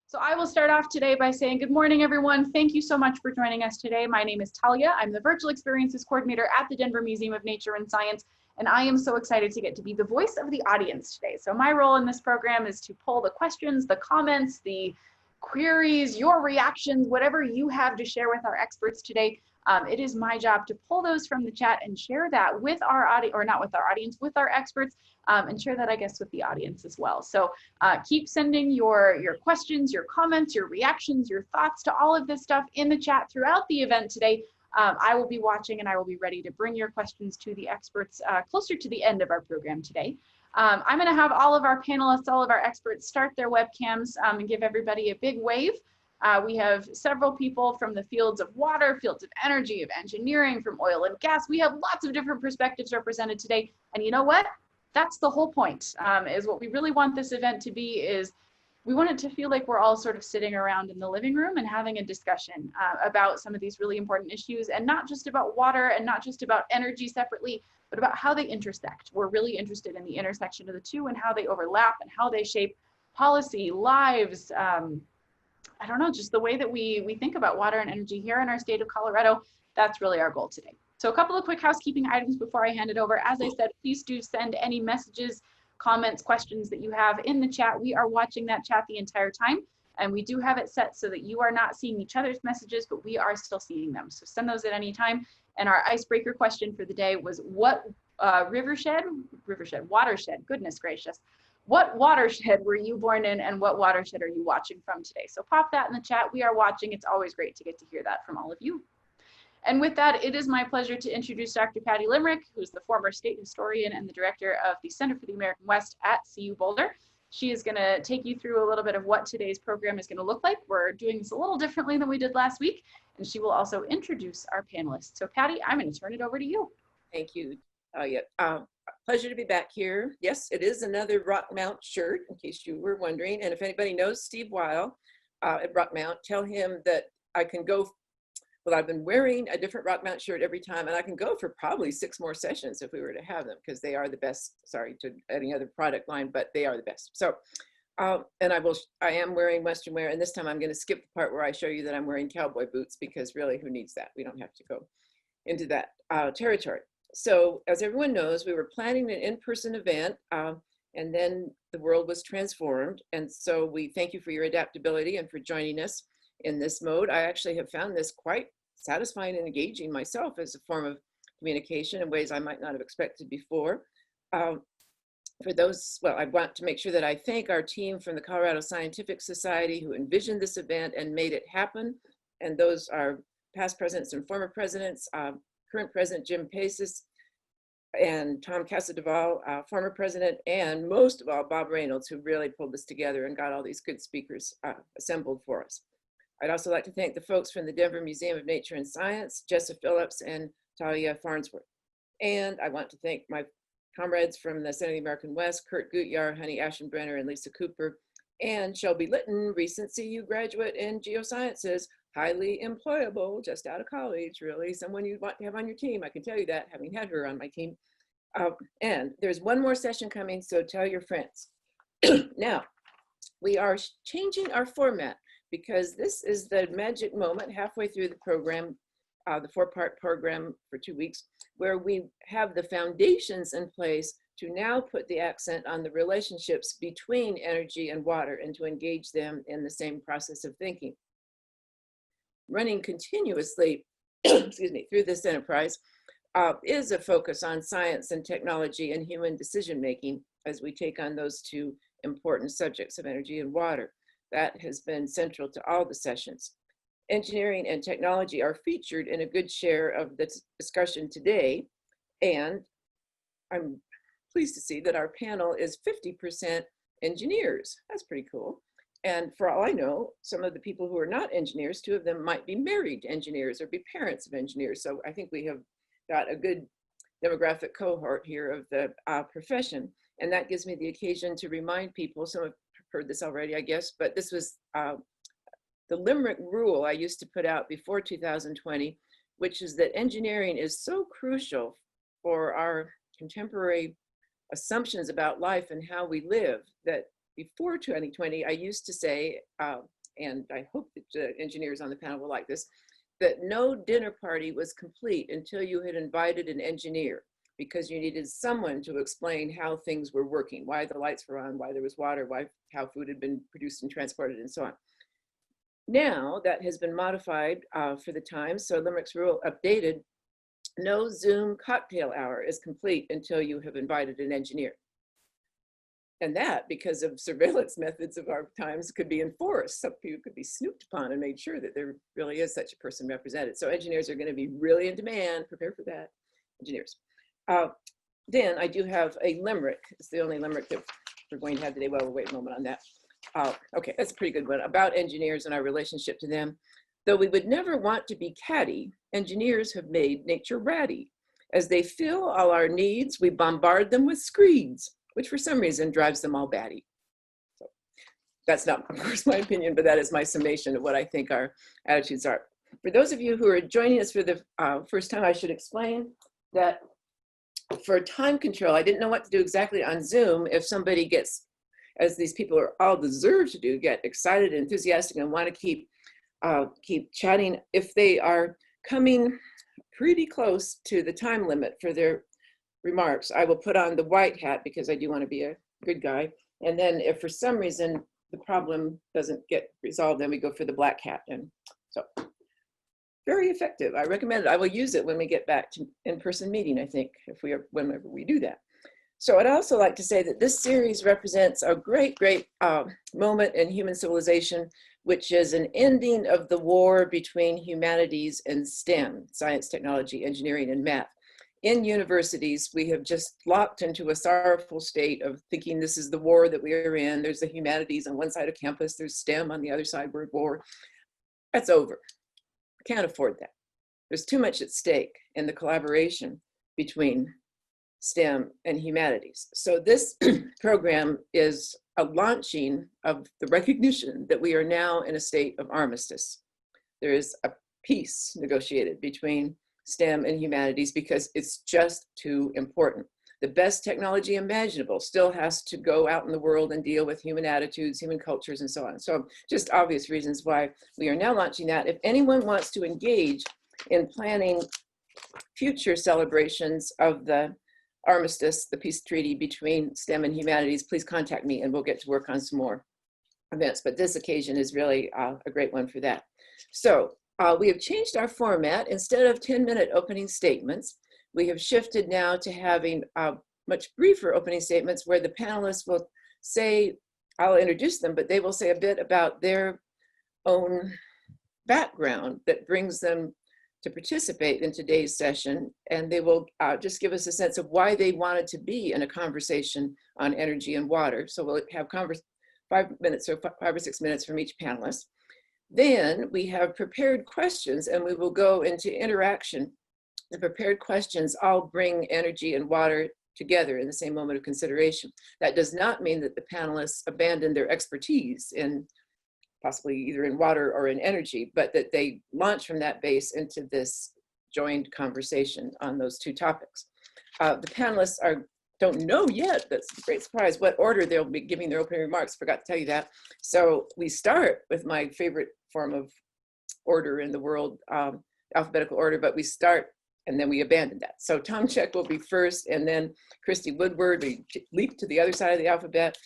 So I will start off today by saying good morning, everyone. Thank you so much for joining us today. My name is Talia. I'm the Virtual Experiences Coordinator at the Denver Museum of Nature and Science, and I am so excited to get to be the voice of the audience today. So my role in this program is to pull the questions, the comments, the queries, your reactions, whatever you have to share with our experts today. It is my job to pull those from the chat and share that with our audience, or not with our audience, with our experts, and share that, I guess, with the audience as well. So keep sending your questions, your comments, your reactions, your thoughts to all of this stuff in the chat throughout the event today. I will be watching and I will be ready to bring your questions to the experts closer to the end of our program today. I'm going to have all of our panelists, all of our experts start their webcams and give everybody a big wave. We have several people from the fields of water, fields of energy, of engineering, from oil and gas. We have lots of different perspectives represented today. And you know what? That's the whole point, is what we really want this event to be is we want it to feel like we're all sort of sitting around in the living room and having a discussion about some of these really important issues, and not just about water and not just about energy separately, but about how they intersect. We're really interested in the intersection of the two and how they overlap and how they shape policy, lives, I don't know, just the way that we think about water and energy here in our state of Colorado. That's really our goal today. So a couple of quick housekeeping items before I hand it over. As I said, please do send any messages, comments, questions that you have in the chat. We are watching that chat the entire time, and we do have it set so that you are not seeing each other's messages, but we are still seeing them. So send those at any time. And our icebreaker question for the day was, what watershed, goodness gracious. What watershed were you born in, and what watershed are you watching from today? So pop that in the chat. We are watching. It's always great to get to hear that from all of you. And with that, it is my pleasure to introduce Dr. Patty Limerick, who is the former state historian and the director of the Center for the American West at CU Boulder. She is going to take you through a little bit of what today's program is going to look like. We're doing this a little differently than we did last week, and she will also introduce our panelists. So Patty, I'm going to turn it over to you. Thank you. Pleasure to be back here. Yes, it is another Rockmount shirt, in case you were wondering. And if anybody knows Steve Weil at Rockmount, tell him that I can go. Well, I've been wearing a different Rockmount shirt every time, and I can go for probably 6 more sessions if we were to have them, because they are the best. Sorry to any other product line, but they are the best. So, and I am wearing Western wear, and this time I'm going to skip the part where I show you that I'm wearing cowboy boots, because really, who needs that? We don't have to go into that territory. So, as everyone knows, we were planning an in-person event, and then the world was transformed. And so we thank you for your adaptability and for joining us in this mode. I actually have found this quite satisfying and engaging myself as a form of communication in ways I might not have expected before. For those, well, I want to make sure that I thank our team from the Colorado Scientific Society who envisioned this event and made it happen. And those are past presidents and former presidents, current president Jim Paces and Tom Casadevall, former president, and most of all, Bob Reynolds, who really pulled this together and got all these good speakers assembled for us. I'd also like to thank the folks from the Denver Museum of Nature and Science, Jessa Phillips and Talia Farnsworth. And I want to thank my comrades from the Center of the American West, Kurt Gutyar, Honey Aschenbrenner, and Lisa Cooper, and Shelby Litton, recent CU graduate in geosciences, highly employable, just out of college, really, someone you want to have on your team. I can tell you that, having had her on my team. And there's one more session coming, so tell your friends. Now, we are changing our format, because this is the magic moment halfway through the program, the 4-part program for 2 weeks, where we have the foundations in place to now put the accent on the relationships between energy and water and to engage them in the same process of thinking. Running continuously, excuse me, through this enterprise is a focus on science and technology and human decision-making as we take on those 2 important subjects of energy and water. That has been central to all the sessions. Engineering and technology are featured in a good share of the discussion today, and I'm pleased to see that our panel is 50% engineers. That's pretty cool. And for all I know, some of the people who are not engineers, 2 of them might be married engineers or be parents of engineers. So I think we have got a good demographic cohort here of the profession. And that gives me the occasion to remind people, some have heard this already, I guess, but this was the Limerick rule I used to put out before 2020, which is that engineering is so crucial for our contemporary assumptions about life and how we live that before 2020, I used to say, and I hope that the engineers on the panel will like this, that no dinner party was complete until you had invited an engineer, because you needed someone to explain how things were working, why the lights were on, why there was water, how food had been produced and transported, and so on. Now that has been modified for the times, so Limerick's rule updated: no Zoom cocktail hour is complete until you have invited an engineer. And that, because of surveillance methods of our times, could be enforced. Some people could be snooped upon and made sure that there really is such a person represented. So engineers are going to be really in demand. Prepare for that, engineers. Then I do have a limerick. It's the only limerick that we're going to have today. Well, we'll wait a moment on that. Okay, that's a pretty good one, about engineers and our relationship to them. Though we would never want to be catty, engineers have made nature ratty. As they fill all our needs, we bombard them with screeds, which for some reason drives them all batty. So that's not, of course, my opinion, but that is my summation of what I think our attitudes are. For those of you who are joining us for the first time, I should explain that for time control, I didn't know what to do exactly on Zoom if somebody gets, as these people are all deserve to do, get excited and enthusiastic and want to keep chatting. If they are coming pretty close to the time limit for their remarks, I will put on the white hat because I do want to be a good guy. And then if for some reason the problem doesn't get resolved, then we go for the black hat. And so very effective. I recommend it. I will use it when we get back to in-person meeting, I think, whenever we do that. So I'd also like to say that this series represents a great moment in human civilization, which is an ending of the war between humanities and STEM, science, technology, engineering, and math. In universities, we have just locked into a sorrowful state of thinking this is the war that we are in. There's the humanities on one side of campus, there's STEM on the other side, we're at war. That's over. Can't afford that. There's too much at stake in the collaboration between STEM and humanities. So this program is a launching of the recognition that we are now in a state of armistice. There is a peace negotiated between STEM and humanities because it's just too important. The best technology imaginable still has to go out in the world and deal with human attitudes, human cultures, and so on. So just obvious reasons why we are now launching that. If anyone wants to engage in planning future celebrations of the armistice, the peace treaty between STEM and humanities, please contact me and we'll get to work on some more events. But this occasion is really a great one for that. So we have changed our format. Instead of 10-minute opening statements, we have shifted now to having much briefer opening statements where the panelists will say, I'll introduce them, but they will say a bit about their own background that brings them to participate in today's session, and they will just give us a sense of why they wanted to be in a conversation on energy and water. So we'll have 5 minutes or 5 or 6 minutes from each panelist. Then we have prepared questions, and we will go into interaction. The prepared questions all bring energy and water together in the same moment of consideration. That does not mean that the panelists abandon their expertise in possibly either in water or in energy, but that they launch from that base into this joined conversation on those two topics. The panelists don't know yet, that's a great surprise, what order they'll be giving their opening remarks. Forgot to tell you that. So we start with my favorite form of order in the world, alphabetical order, but we start and then we abandon that. So Tom Check will be first, and then Christy Woodward, we leap to the other side of the alphabet.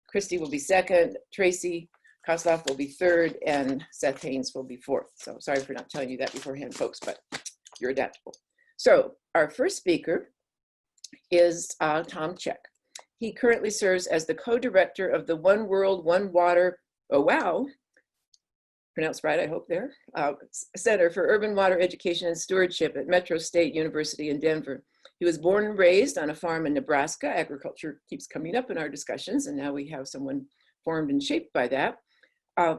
Christy will be second, Tracy Kosloff will be third, and Seth Haynes will be fourth. So sorry for not telling you that beforehand, folks, but you're adaptable. So our first speaker is Tom Check. He currently serves as the co-director of the One World, One Water, oh wow, pronounced right, I hope there, Center for Urban Water Education and Stewardship at Metro State University in Denver. He was born and raised on a farm in Nebraska. Agriculture keeps coming up in our discussions, and now we have someone formed and shaped by that.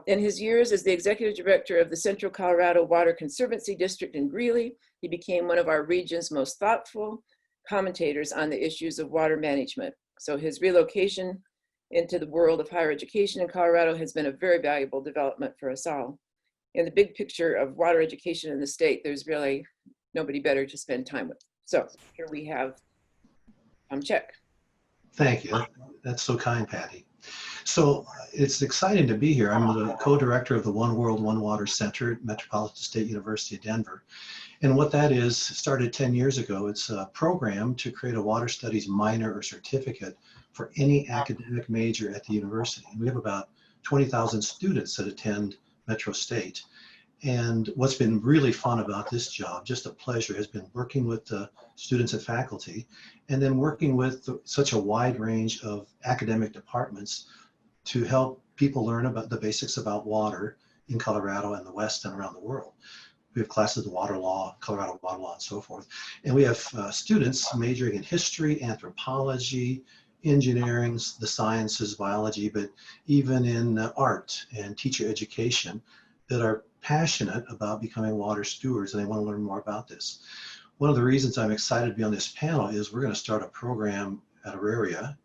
In his years as the executive director of the Central Colorado Water Conservancy District in Greeley, he became one of our region's most thoughtful commentators on the issues of water management. So his relocation into the world of higher education in Colorado has been a very valuable development for us all. In the big picture of water education in the state, there's really nobody better to spend time with. So here we have Tom Check. Thank you. That's so kind, Patty. So it's exciting to be here. I'm the co-director of the One World, One Water Center at Metropolitan State University of Denver. And what that is, started 10 years ago. It's a program to create a water studies minor or certificate for any academic major at the university. And we have about 20,000 students that attend Metro State. And what's been really fun about this job, just a pleasure, has been working with the students and faculty, and then working with such a wide range of academic departments to help people learn about the basics about water in Colorado and the West and around the world. We have classes of water law, Colorado water law, and so forth. And we have students majoring in history, anthropology, engineering, the sciences, biology, but even in art and teacher education that are passionate about becoming water stewards, and they want to learn more about this. One of the reasons I'm excited to be on this panel is we're going to start a program at Auraria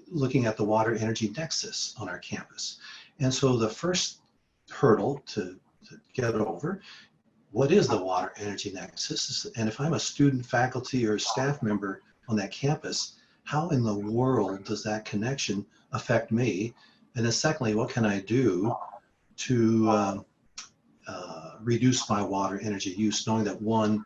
looking at the water energy nexus on our campus. And so the first hurdle to get over, what is the water energy nexus? And if I'm a student, faculty, or staff member on that campus, how in the world does that connection affect me? And then secondly, what can I do to reduce my water energy use, knowing that one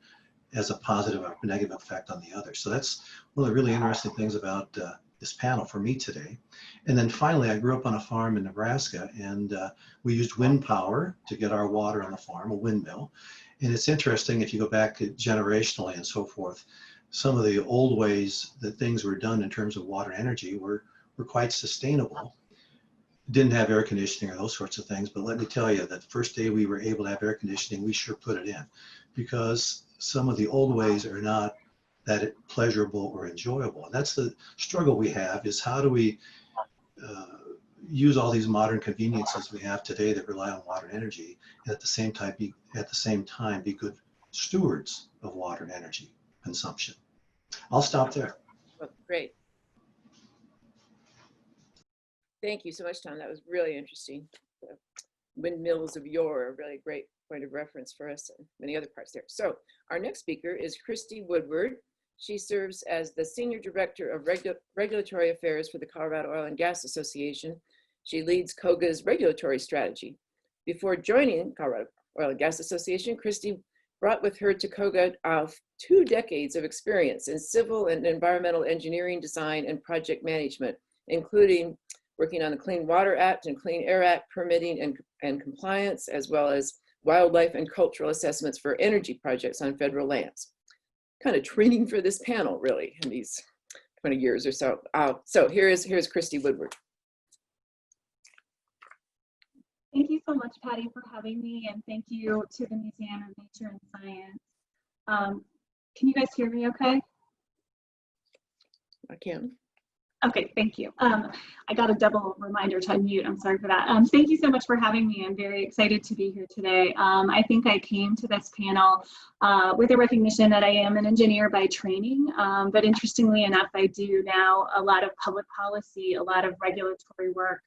has a positive or negative effect on the other? So that's one of the really interesting things about this panel for me today. And then finally, I grew up on a farm in Nebraska, and we used wind power to get our water on the farm, a windmill. And it's interesting, if you go back generationally and so forth, some of the old ways that things were done in terms of water energy were quite sustainable. Didn't have air conditioning or those sorts of things, but let me tell you that the first day we were able to have air conditioning, we sure put it in, because some of the old ways are not that pleasurable or enjoyable. And that's the struggle we have, is how do we use all these modern conveniences we have today that rely on water energy, and at the same time be good stewards of water and energy consumption. I'll stop there. Well, great. Thank you so much, Tom. That was really interesting. The windmills of yore, a really great point of reference for us and many other parts there. So our next speaker is Christy Woodward. She serves as the Senior Director of Regulatory Affairs for the Colorado Oil and Gas Association. She leads COGA's regulatory strategy. Before joining Colorado Oil and Gas Association, Christy brought with her to COGA 2 decades of experience in civil and environmental engineering, design, and project management, including working on the Clean Water Act and Clean Air Act permitting and compliance, as well as wildlife and cultural assessments for energy projects on federal lands. Kind of training for this panel, really, in these 20 years or so. So here's Christy Woodward. Thank you so much, Patty, for having me, and thank you to the Museum of Nature and Science. Can you guys hear me okay? I can. Okay, thank you. I got a double reminder to unmute. I'm sorry for that. Thank you so much for having me. I'm very excited to be here today. I think I came to this panel with a recognition that I am an engineer by training, but interestingly enough, I do now a lot of public policy, a lot of regulatory work,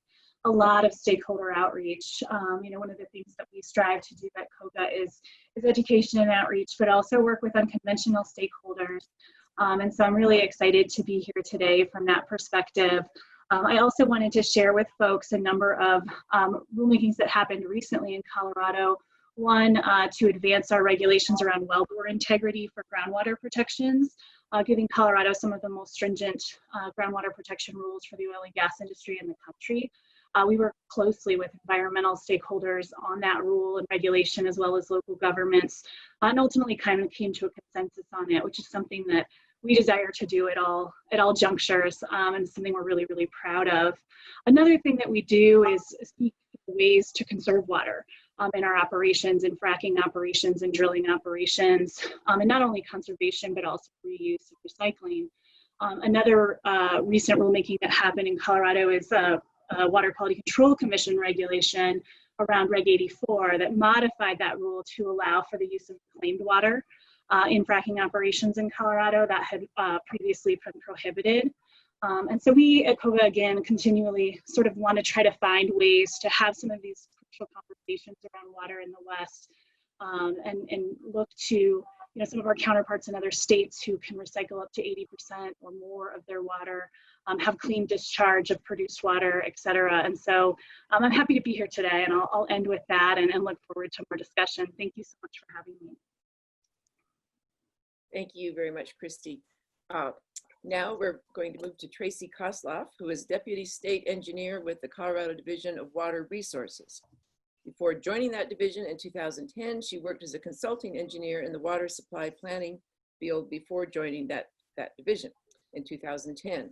a lot of stakeholder outreach. You know, one of the things that we strive to do at COGA is education and outreach, but also work with unconventional stakeholders. And so I'm really excited to be here today from that perspective. I also wanted to share with folks a number of rulemakings that happened recently in Colorado. One, to advance our regulations around wellbore integrity for groundwater protections, giving Colorado some of the most stringent groundwater protection rules for the oil and gas industry in the country. We work closely with environmental stakeholders on that rule and regulation, as well as local governments, and ultimately kind of came to a consensus on it, which is something that we desire to do at all junctures, and something we're really, really proud of. Another thing that we do is speak ways to conserve water in our operations, in fracking operations and drilling operations, and not only conservation, but also reuse and recycling. Another recent rulemaking that happened in Colorado is a Water Quality Control Commission regulation around Reg 84 that modified that rule to allow for the use of reclaimed water in fracking operations in Colorado that had previously been prohibited. And so we at COGA, again, continually sort of want to try to find ways to have some of these crucial conversations around water in the West, and look to some of our counterparts in other states who can recycle up to 80% or more of their water, have clean discharge of produced water, et cetera. And so I'm happy to be here today, and I'll end with that and look forward to more discussion. Thank you so much for having me. Thank you very much, Christy. Now we're going to move to Tracy Kosloff, who is Deputy State Engineer with the Colorado Division of Water Resources. Before joining that division in 2010, she worked as a consulting engineer in the water supply planning field before joining that division in 2010.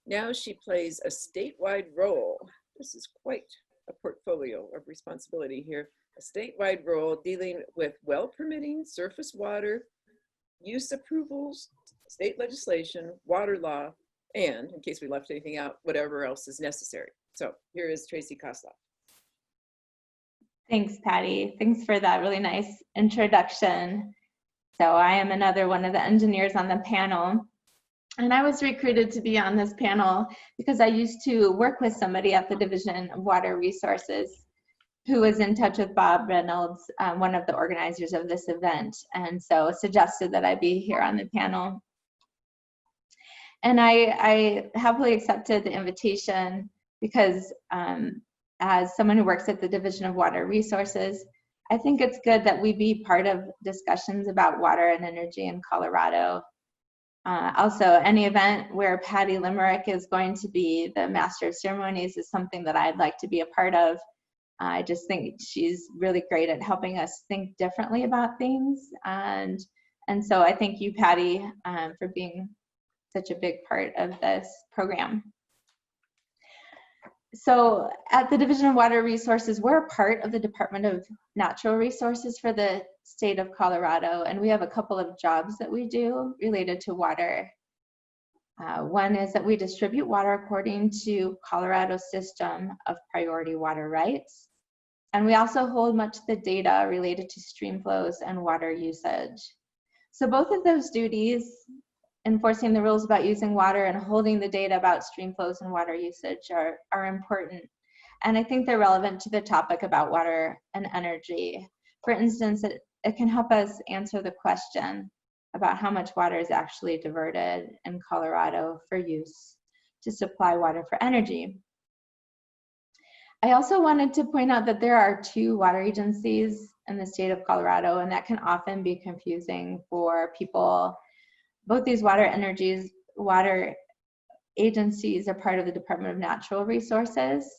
Now she plays a statewide role. This is quite a portfolio of responsibility here. A statewide role dealing with well permitting, surface water, use approvals, state legislation, water law, and, in case we left anything out, whatever else is necessary. So here is Tracy Kosloff. Thanks, Patty. Thanks for that really nice introduction. So I am another one of the engineers on the panel. And I was recruited to be on this panel because I used to work with somebody at the Division of Water Resources who was in touch with Bob Reynolds, one of the organizers of this event, and so suggested that I be here on the panel. And I happily accepted the invitation because as someone who works at the Division of Water Resources, I think it's good that we be part of discussions about water and energy in Colorado. Also, any event where Patty Limerick is going to be the Master of Ceremonies is something that I'd like to be a part of. I just think she's really great at helping us think differently about things. And so I thank you, Patty, for being such a big part of this program. So at the Division of Water Resources, we're a part of the Department of Natural Resources for the state of Colorado, and we have a couple of jobs that we do related to water. One is that we distribute water according to Colorado's system of priority water rights. And we also hold much of the data related to stream flows and water usage. So both of those duties, enforcing the rules about using water and holding the data about stream flows and water usage are important. And I think they're relevant to the topic about water and energy. For instance, it can help us answer the question about how much water is actually diverted in Colorado for use to supply water for energy. I also wanted to point out that there are 2 water agencies in the state of Colorado, and that can often be confusing for people. Both these water agencies are part of the Department of Natural Resources.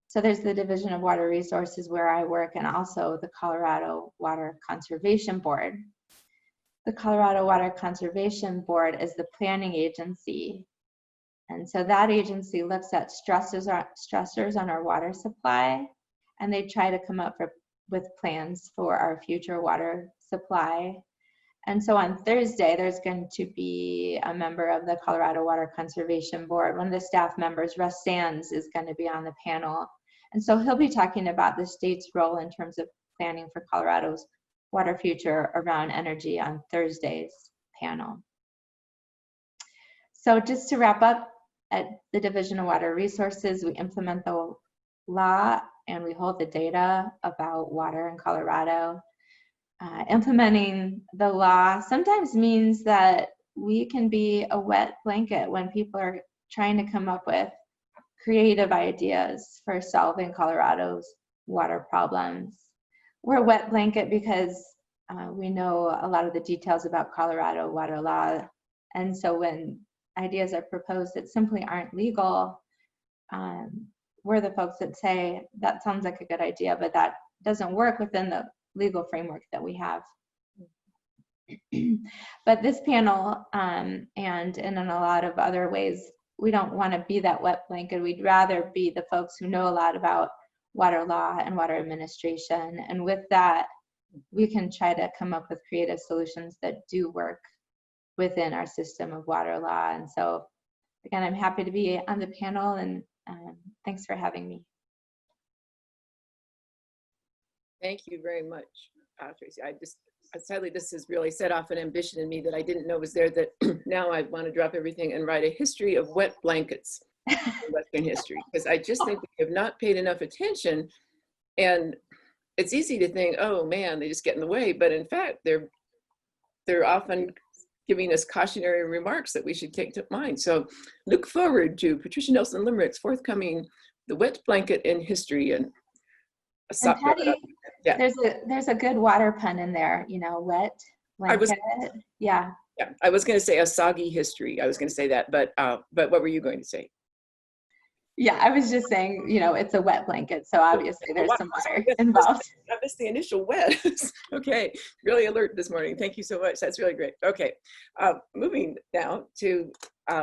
So there's the Division of Water Resources where I work, and also the Colorado Water Conservation Board. The Colorado Water Conservation Board is the planning agency. And so that agency looks at stressors on our water supply, and they try to come up with plans for our future water supply. And so on Thursday, there's going to be a member of the Colorado Water Conservation Board. One of the staff members, Russ Sands, is going to be on the panel. And so he'll be talking about the state's role in terms of planning for Colorado's water future around energy on Thursday's panel. So just to wrap up, at the Division of Water Resources, we implement the law and we hold the data about water in Colorado. Implementing the law sometimes means that we can be a wet blanket when people are trying to come up with creative ideas for solving Colorado's water problems. We're a wet blanket because we know a lot of the details about Colorado water law, and so when ideas are proposed that simply aren't legal, we're the folks that say, that sounds like a good idea, but that doesn't work within the legal framework that we have. But this panel, and in a lot of other ways, we don't want to be that wet blanket. We'd rather be the folks who know a lot about water law and water administration. And with that, we can try to come up with creative solutions that do work within our system of water law. And so, again, I'm happy to be on the panel, and thanks for having me. Thank you very much, Tracy. Sadly, this has really set off an ambition in me that I didn't know was there, that now I want to drop everything and write a history of wet blankets in Western history, because I just think we have not paid enough attention. And it's easy to think, oh man, they just get in the way. But in fact, they're often giving us cautionary remarks that we should take to mind. So look forward to Patricia Nelson Limerick's forthcoming The Wet Blanket in History. And Patty, yeah. there's a good water pun in there, you know, wet blanket. Yeah, I was going to say a soggy history. I was going to say that, but what were you going to say? Yeah, I was just saying, you know, it's a wet blanket, so obviously there's some water involved. I missed the initial wet. Okay, really alert this morning. Thank you so much. That's really great. Okay, moving now to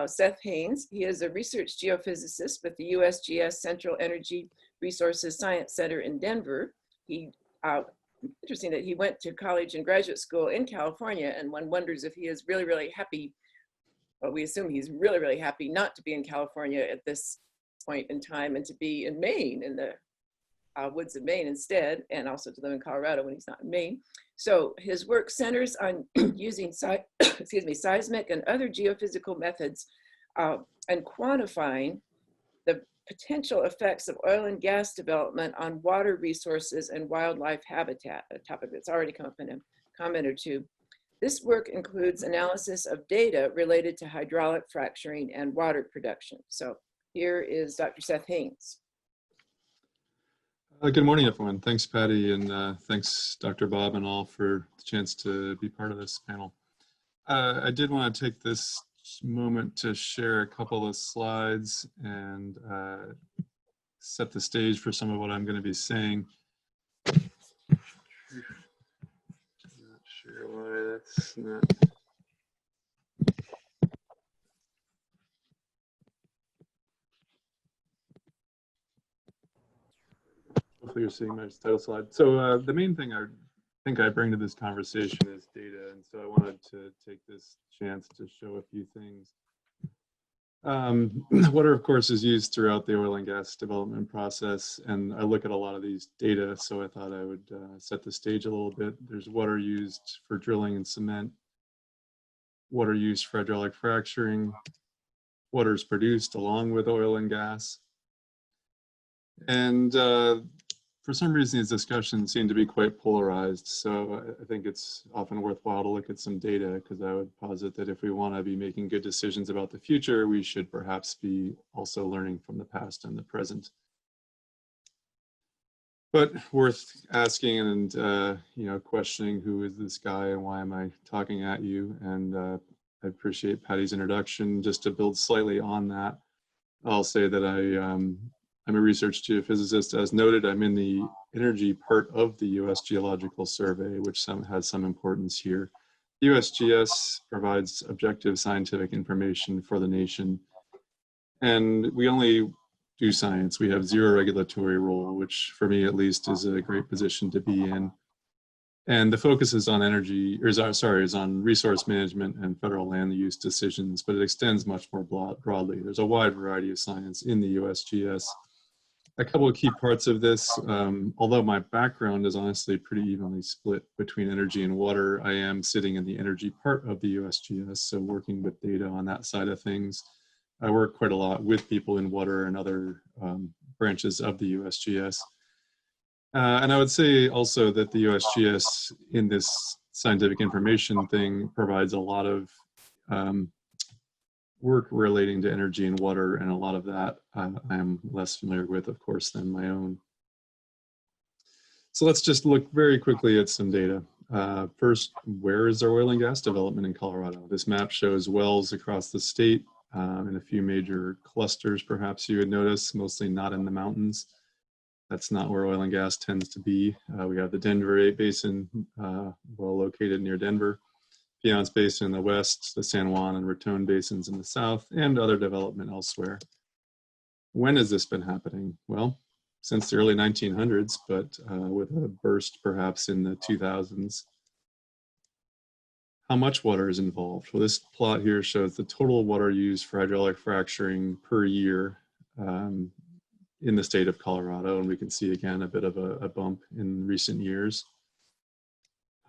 Seth Haynes. He is a research geophysicist with the USGS Central Energy Resources Science Center in Denver. Interesting that he went to college and graduate school in California, and one wonders if he is really, really happy. Well, we assume he's really, really happy not to be in California at this point in time and to be in Maine, in the woods of Maine instead, and also to live in Colorado when he's not in Maine. So his work centers on using seismic and other geophysical methods and quantifying the potential effects of oil and gas development on water resources and wildlife habitat, a topic that's already come up in a comment or two. This work includes analysis of data related to hydraulic fracturing and water production. So here is Dr. Seth Haynes. Good morning, everyone. Thanks, Patty, and thanks, Dr. Bob and all, for the chance to be part of this panel. I did want to take this moment to share a couple of slides and set the stage for some of what I'm going to be saying. Not sure why that's not. Hopefully you're seeing my title slide. So the main thing I think I bring to this conversation is data, and so I wanted to take this chance to show a few things. Water, of course, is used throughout the oil and gas development process, and I look at a lot of these data, so I thought I would set the stage a little bit. There's water used for drilling and cement, water used for hydraulic fracturing, water is produced along with oil and gas. And for some reason, these discussions seem to be quite polarized. So I think it's often worthwhile to look at some data, because I would posit that if we want to be making good decisions about the future, we should perhaps be also learning from the past and the present. But worth asking and questioning, who is this guy and why am I talking at you? And I appreciate Patty's introduction. Just to build slightly on that, I'll say that I'm a research geophysicist. As noted, I'm in the energy part of the U.S. Geological Survey, which has some importance here. USGS provides objective scientific information for the nation, and we only do science. We have zero regulatory role, which for me at least is a great position to be in. And the focus is on is on resource management and federal land use decisions, but it extends much more broadly. There's a wide variety of science in the USGS. A couple of key parts of this, although my background is honestly pretty evenly split between energy and water, I am sitting in the energy part of the USGS, so working with data on that side of things. I work quite a lot with people in water and other branches of the USGS. And I would say also that the USGS in this scientific information thing provides a lot of work relating to energy and water, and a lot of that I'm less familiar with, of course, than my own. So let's just look very quickly at some data. First, where is there oil and gas development in Colorado? This map shows wells across the state in a few major clusters, perhaps you would notice, mostly not in the mountains. That's not where oil and gas tends to be. We have the Denver Basin, well located near Denver, Piceance Basin in the west, the San Juan and Raton Basins in the south, and other development elsewhere. When has this been happening? Well, since the early 1900s, but with a burst perhaps in the 2000s. How much water is involved? Well, this plot here shows the total water used for hydraulic fracturing per year in the state of Colorado, and we can see again a bit of a bump in recent years.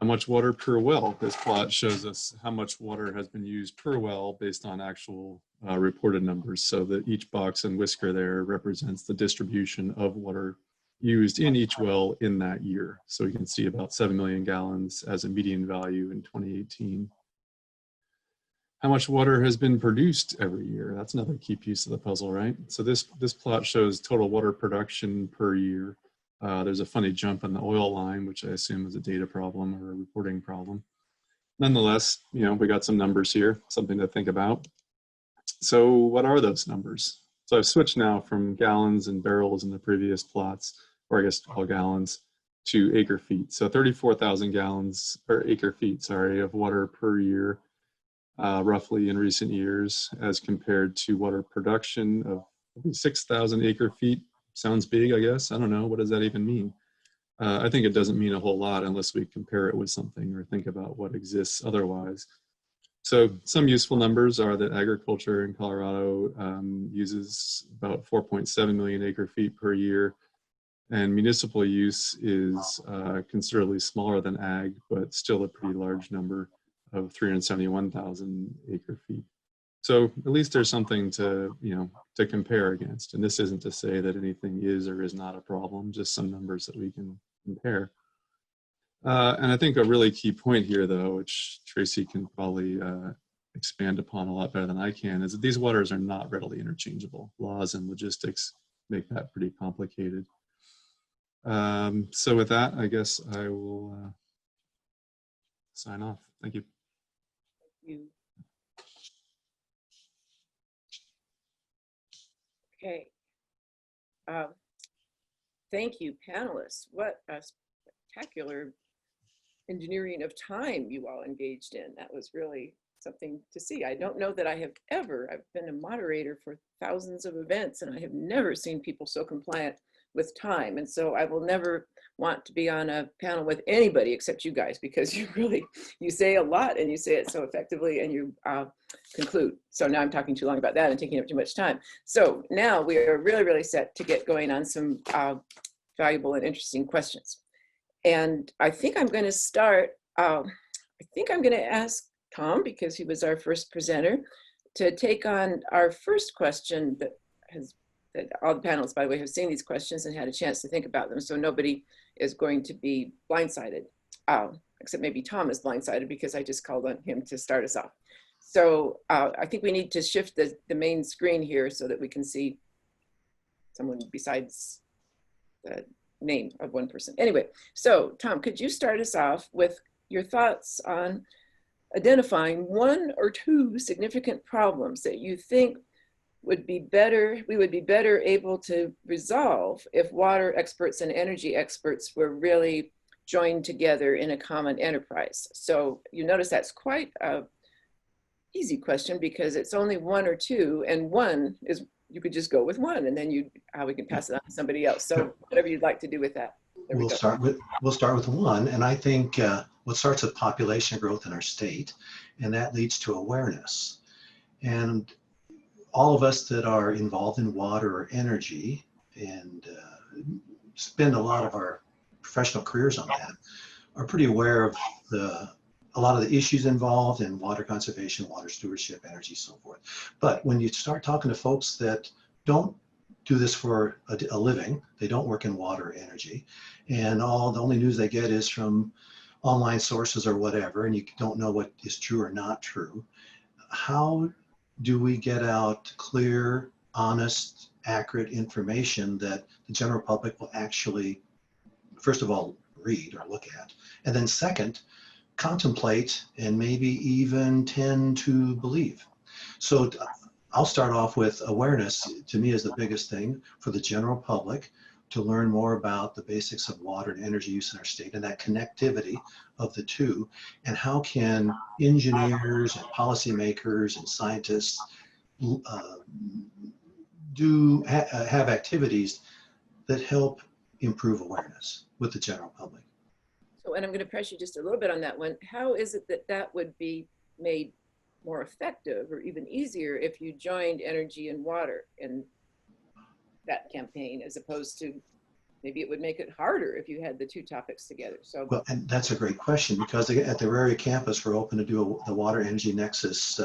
How much water per well? This plot shows us how much water has been used per well based on actual reported numbers, so that each box and whisker there represents the distribution of water used in each well in that year. So you can see about 7 million gallons as a median value in 2018. how much water has been produced every year. That's another key piece of the puzzle, right? So this plot shows total water production per year. There's a funny jump on the oil line, which I assume is a data problem or a reporting problem. Nonetheless, we got some numbers here, something to think about. So what are those numbers? So I've switched now from gallons and barrels in the previous plots, or I guess all gallons, to acre feet. So 34,000 gallons, or acre feet, sorry, of water per year, roughly in recent years, as compared to water production of 6,000 acre feet. Sounds big, I guess. I don't know. What does that even mean? I think it doesn't mean a whole lot unless we compare it with something or think about what exists otherwise. So some useful numbers are that agriculture in Colorado uses about 4.7 million acre feet per year, and municipal use is considerably smaller than ag, but still a pretty large number of 371,000 acre feet. So at least there's something to, to compare against. And this isn't to say that anything is or is not a problem, just some numbers that we can compare. And I think a really key point here, though, which Tracy can probably expand upon a lot better than I can, is that these waters are not readily interchangeable. Laws and logistics make that pretty complicated. So with that, I guess I will sign off. Thank you. Thank you. Okay. Thank you, panelists. What a spectacular engineering of time you all engaged in. That was really something to see. I don't know that I have ever, I've been a moderator for thousands of events, and I have never seen people so compliant with time. And so I will never want to be on a panel with anybody except you guys, because you say a lot and you say it so effectively, and you conclude. So now I'm talking too long about that and taking up too much time. So now we are really, really set to get going on some valuable and interesting questions. And I think I'm going to start, I think I'm going to ask Tom, because he was our first presenter, to take on our first question that all the panelists, by the way, have seen these questions and had a chance to think about them. So nobody is going to be blindsided, except maybe Tom is blindsided because I just called on him to start us off. So I think we need to shift the main screen here so that we can see someone besides the name of one person. Anyway, so Tom, could you start us off with your thoughts on identifying one or two significant problems that you think we would be better able to resolve if water experts and energy experts were really joined together in a common enterprise? So you notice that's quite a easy question, because it's only one or two, and one is, you could just go with one, and then we can pass it on to somebody else. So whatever you'd like to do with that. We'll start with one, and I think what starts with population growth in our state, and that leads to awareness. And all of us that are involved in water or energy and spend a lot of our professional careers on that are pretty aware of a lot of the issues involved in water conservation, water stewardship, energy, so forth. But when you start talking to folks that don't do this for a living, they don't work in water or energy, and the only news they get is from online sources or whatever, and you don't know what is true or not true, how do we get out clear, honest, accurate information that the general public will actually, first of all, read or look at, and then second, contemplate and maybe even tend to believe? So I'll start off with awareness. To me, is the biggest thing for the general public to learn more about the basics of water and energy use in our state, and that connectivity of the two, and how can engineers and policymakers and scientists have activities that help improve awareness with the general public. So, and I'm going to press you just a little bit on that one. How is it that would be made more effective or even easier if you joined energy and water in that campaign, as opposed to maybe it would make it harder if you had the two topics together? So, well, and that's a great question, because at the Auraria campus, we're open to do the Water Energy Nexus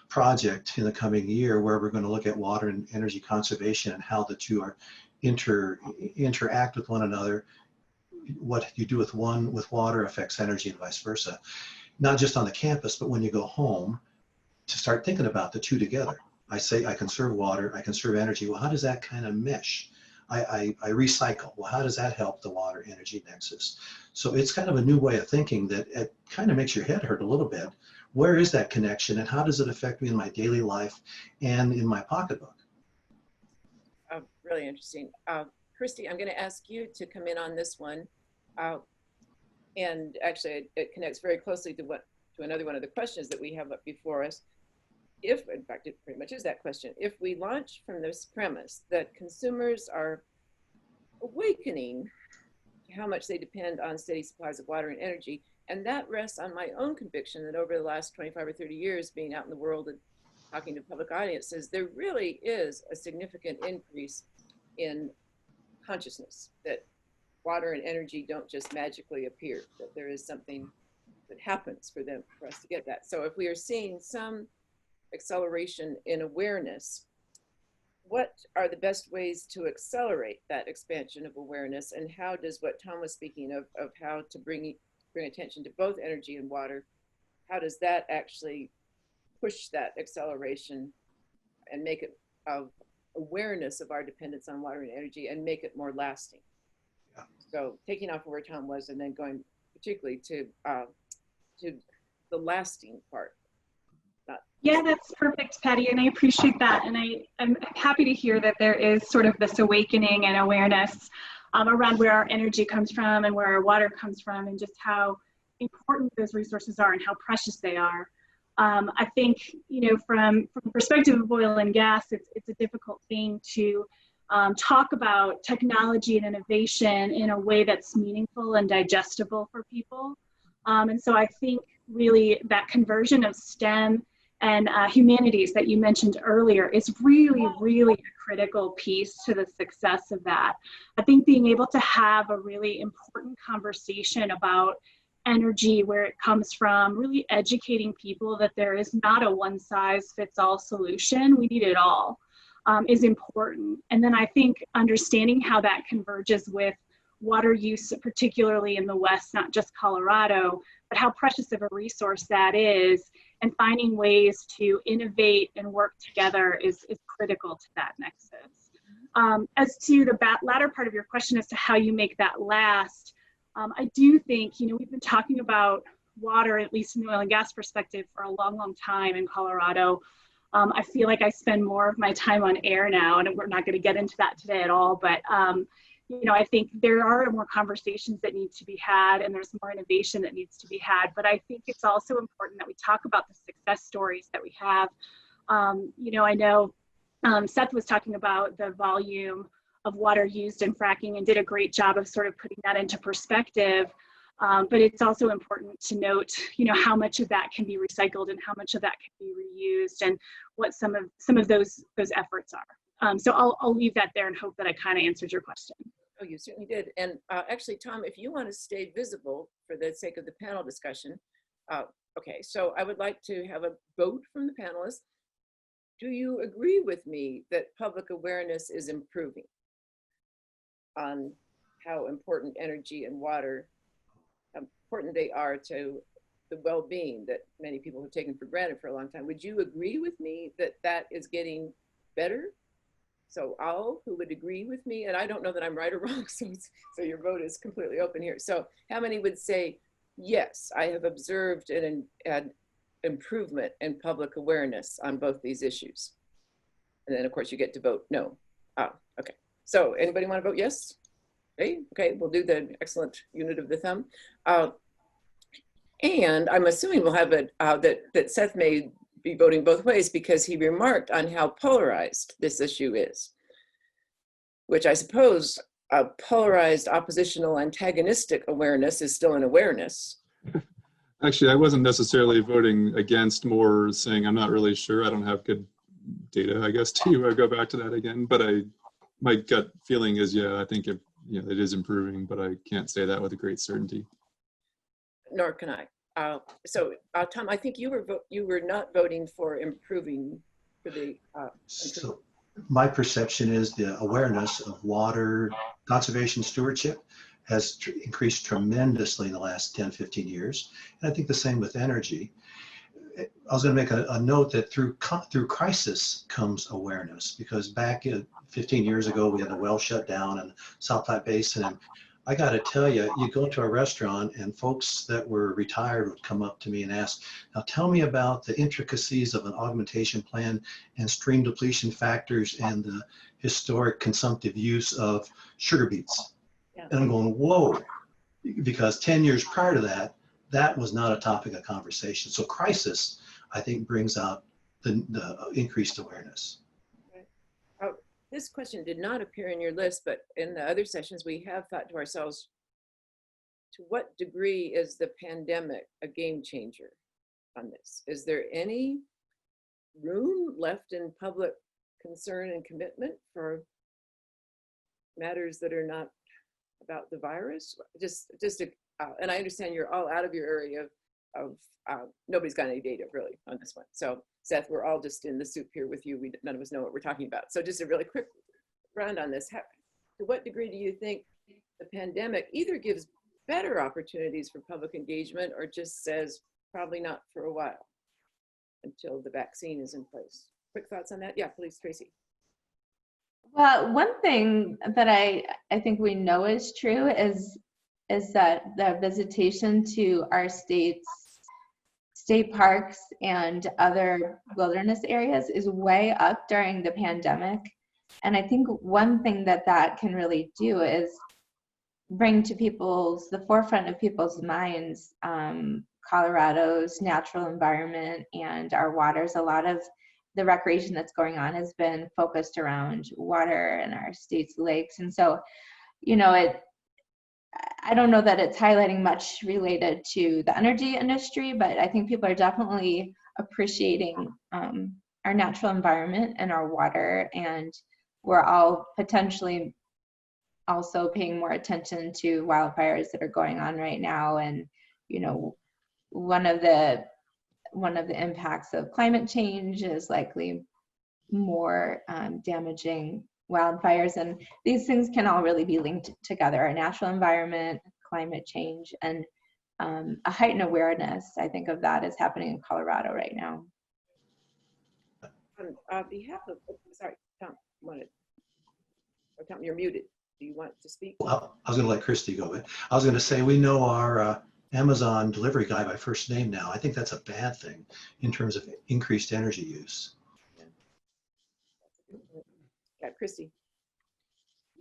project in the coming year, where we're going to look at water and energy conservation and how the two are interact with one another. What you do with water affects energy and vice versa, not just on the campus, but when you go home. to start thinking about the two together. I say I conserve water, I conserve energy. Well, how does that kind of mesh? I recycle. Well, how does that help the water energy nexus? So it's kind of a new way of thinking that it kind of makes your head hurt a little bit. Where is that connection and how does it affect me in my daily life and in my pocketbook? Really interesting. Christy, I'm going to ask you to come in on this one. And actually, it connects very closely to another one of the questions that we have up before us. If, in fact, it pretty much is that question. If we launch from this premise that consumers are awakening how much they depend on steady supplies of water and energy, and that rests on my own conviction that over the last 25 or 30 years being out in the world and talking to public audiences, there really is a significant increase in consciousness that water and energy don't just magically appear, that there is something that happens for us to get that. So if we are seeing some acceleration in awareness, what are the best ways to accelerate that expansion of awareness, and how does what Tom was speaking of how to bring attention to both energy and water, how does that actually push that acceleration and make it of awareness of our dependence on water and energy and make it more lasting? Yeah. So taking off where Tom was and then going particularly to the lasting part. Yeah, that's perfect, Patty, and I appreciate that. And I'm happy to hear that there is sort of this awakening and awareness around where our energy comes from and where our water comes from and just how important those resources are and how precious they are. I think, from the perspective of oil and gas, it's a difficult thing to talk about technology and innovation in a way that's meaningful and digestible for people. And so I think really that conversion of STEM and humanities that you mentioned earlier is really, really a critical piece to the success of that. I think being able to have a really important conversation about energy, where it comes from, really educating people that there is not a one-size-fits-all solution, we need it all, is important. And then I think understanding how that converges with water use, particularly in the West, not just Colorado, but how precious of a resource that is, and finding ways to innovate and work together is critical to that nexus. As to the latter part of your question as to how you make that last, I do think, we've been talking about water, at least in the oil and gas perspective, for a long, long time in Colorado. I feel like I spend more of my time on air now, and we're not going to get into that today at all, but I think there are more conversations that need to be had, and there's more innovation that needs to be had. But I think it's also important that we talk about the success stories that we have. I know Seth was talking about the volume of water used in fracking and did a great job of sort of putting that into perspective. But it's also important to note, how much of that can be recycled and how much of that can be reused, and what some of those efforts are. So I'll leave that there and hope that I kind of answered your question. Oh, you certainly did. And actually, Tom, if you want to stay visible for the sake of the panel discussion, okay, so I would like to have a vote from the panelists. Do you agree with me that public awareness is improving on how important energy and water, how important they are to the well-being that many people have taken for granted for a long time? Would you agree with me that that is getting better? So all who would agree with me, and I don't know that I'm right or wrong, so your vote is completely open here. So how many would say, yes, I have observed an improvement in public awareness on both these issues? And then of course you get to vote no. Okay. So anybody want to vote yes? Okay, we'll do the excellent unit of the thumb. And I'm assuming we'll have it that Seth may be voting both ways because he remarked on how polarized this issue is, which I suppose a polarized, oppositional, antagonistic awareness is still an awareness. Actually, I wasn't necessarily voting against, more saying I'm not really sure. I don't have good data, I guess, to go back to that again. But my gut feeling is, yeah, I think it is improving, but I can't say that with a great certainty. Nor can I. So Tom, I think you were not voting for improving for the. So my perception is the awareness of water conservation stewardship has increased tremendously in the last 10, 15 years. And I think the same with energy. I was going to make a note that through crisis comes awareness, because back 15 years ago, we had the well shut down in South Platte Basin. And I got to tell you, you go to a restaurant and folks that were retired would come up to me and ask, now tell me about the intricacies of an augmentation plan and stream depletion factors and the historic consumptive use of sugar beets. Yeah. And I'm going, whoa, because 10 years prior to that, that was not a topic of conversation. So crisis, I think, brings out the increased awareness. Right. This question did not appear in your list, but in the other sessions, we have thought to ourselves, to what degree is the pandemic a game changer on this? Is there any room left in public concern and commitment for matters that are not about the virus? And I understand you're all out of your area of nobody's got any data really on this one. So Seth, we're all just in the soup here with you. None of us know what we're talking about. So just a really quick round on this. To what degree do you think the pandemic either gives better opportunities for public engagement or just says probably not for a while until the vaccine is in place? Quick thoughts on that? Yeah, please, Tracy. Well, one thing that I think we know is true is that the visitation to our state parks and other wilderness areas is way up during the pandemic. And I think one thing that can really do is bring to the forefront of people's minds Colorado's natural environment and our waters. A lot of the recreation that's going on has been focused around water and our state's lakes. And so, I don't know that it's highlighting much related to the energy industry, but I think people are definitely appreciating our natural environment and our water, and we're all potentially also paying more attention to wildfires that are going on right now. And one of the impacts of climate change is likely more damaging wildfires, and these things can all really be linked together: our natural environment, climate change, and a heightened awareness. I think of that is happening in Colorado right now. On behalf of, sorry, Tom, Tom, you're muted. Do you want to speak? Well, I was going to let Christy go. I was going to say, we know our Amazon delivery guy by first name now. I think that's a bad thing in terms of increased energy use. Yeah, Christy.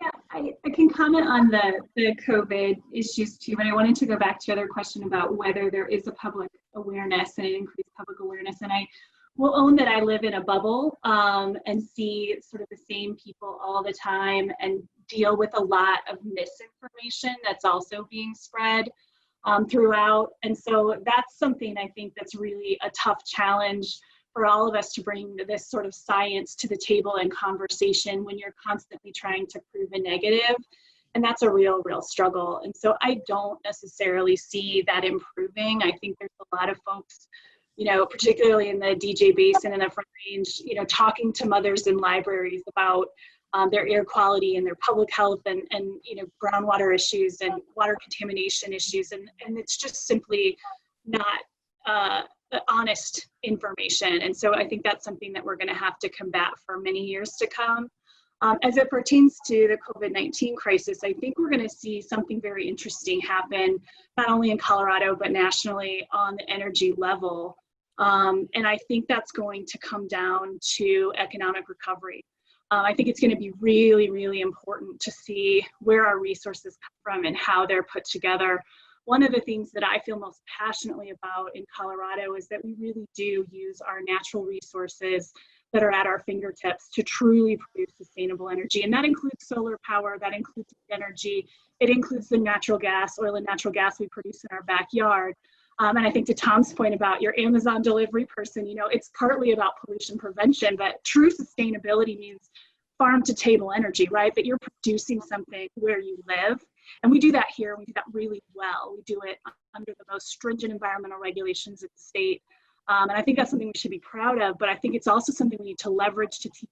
Yeah, I can comment on the COVID issues too, but I wanted to go back to your other question about whether there is a public awareness and an increased public awareness. And I will own that I live in a bubble and see sort of the same people all the time and deal with a lot of misinformation that's also being spread throughout. And so that's something I think that's really a tough challenge for all of us to bring this sort of science to the table and conversation when you're constantly trying to prove a negative. And that's a real struggle. And so I don't necessarily see that improving. I think there's a lot of folks, particularly in the DJ Basin and the Front Range, talking to mothers in libraries about their air quality and their public health and groundwater issues and water contamination issues. And it's just simply not honest information. And so I think that's something that we're going to have to combat for many years to come. As it pertains to the COVID-19 crisis, I think we're going to see something very interesting happen, not only in Colorado, but nationally on the energy level. And I think that's going to come down to economic recovery. I think it's going to be really important to see where our resources come from and how they're put together. One of the things that I feel most passionately about in Colorado is that we really do use our natural resources that are at our fingertips to truly produce sustainable energy. And that includes solar power, that includes energy, it includes the natural gas, oil and natural gas we produce in our backyard. And I think to Tom's point about your Amazon delivery person, it's partly about pollution prevention, but true sustainability means farm to table energy, right? That you're producing something where you live. And we do that here, we do that really well. We do it under the most stringent environmental regulations in the state. And I think that's something we should be proud of, but I think it's also something we need to leverage to teach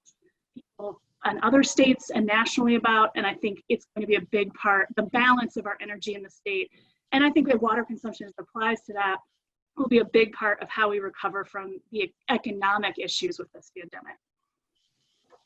people in other states and nationally about. And I think it's going to be a big part, the balance of our energy in the state. And I think that water consumption as applies to that will be a big part of how we recover from the economic issues with this pandemic.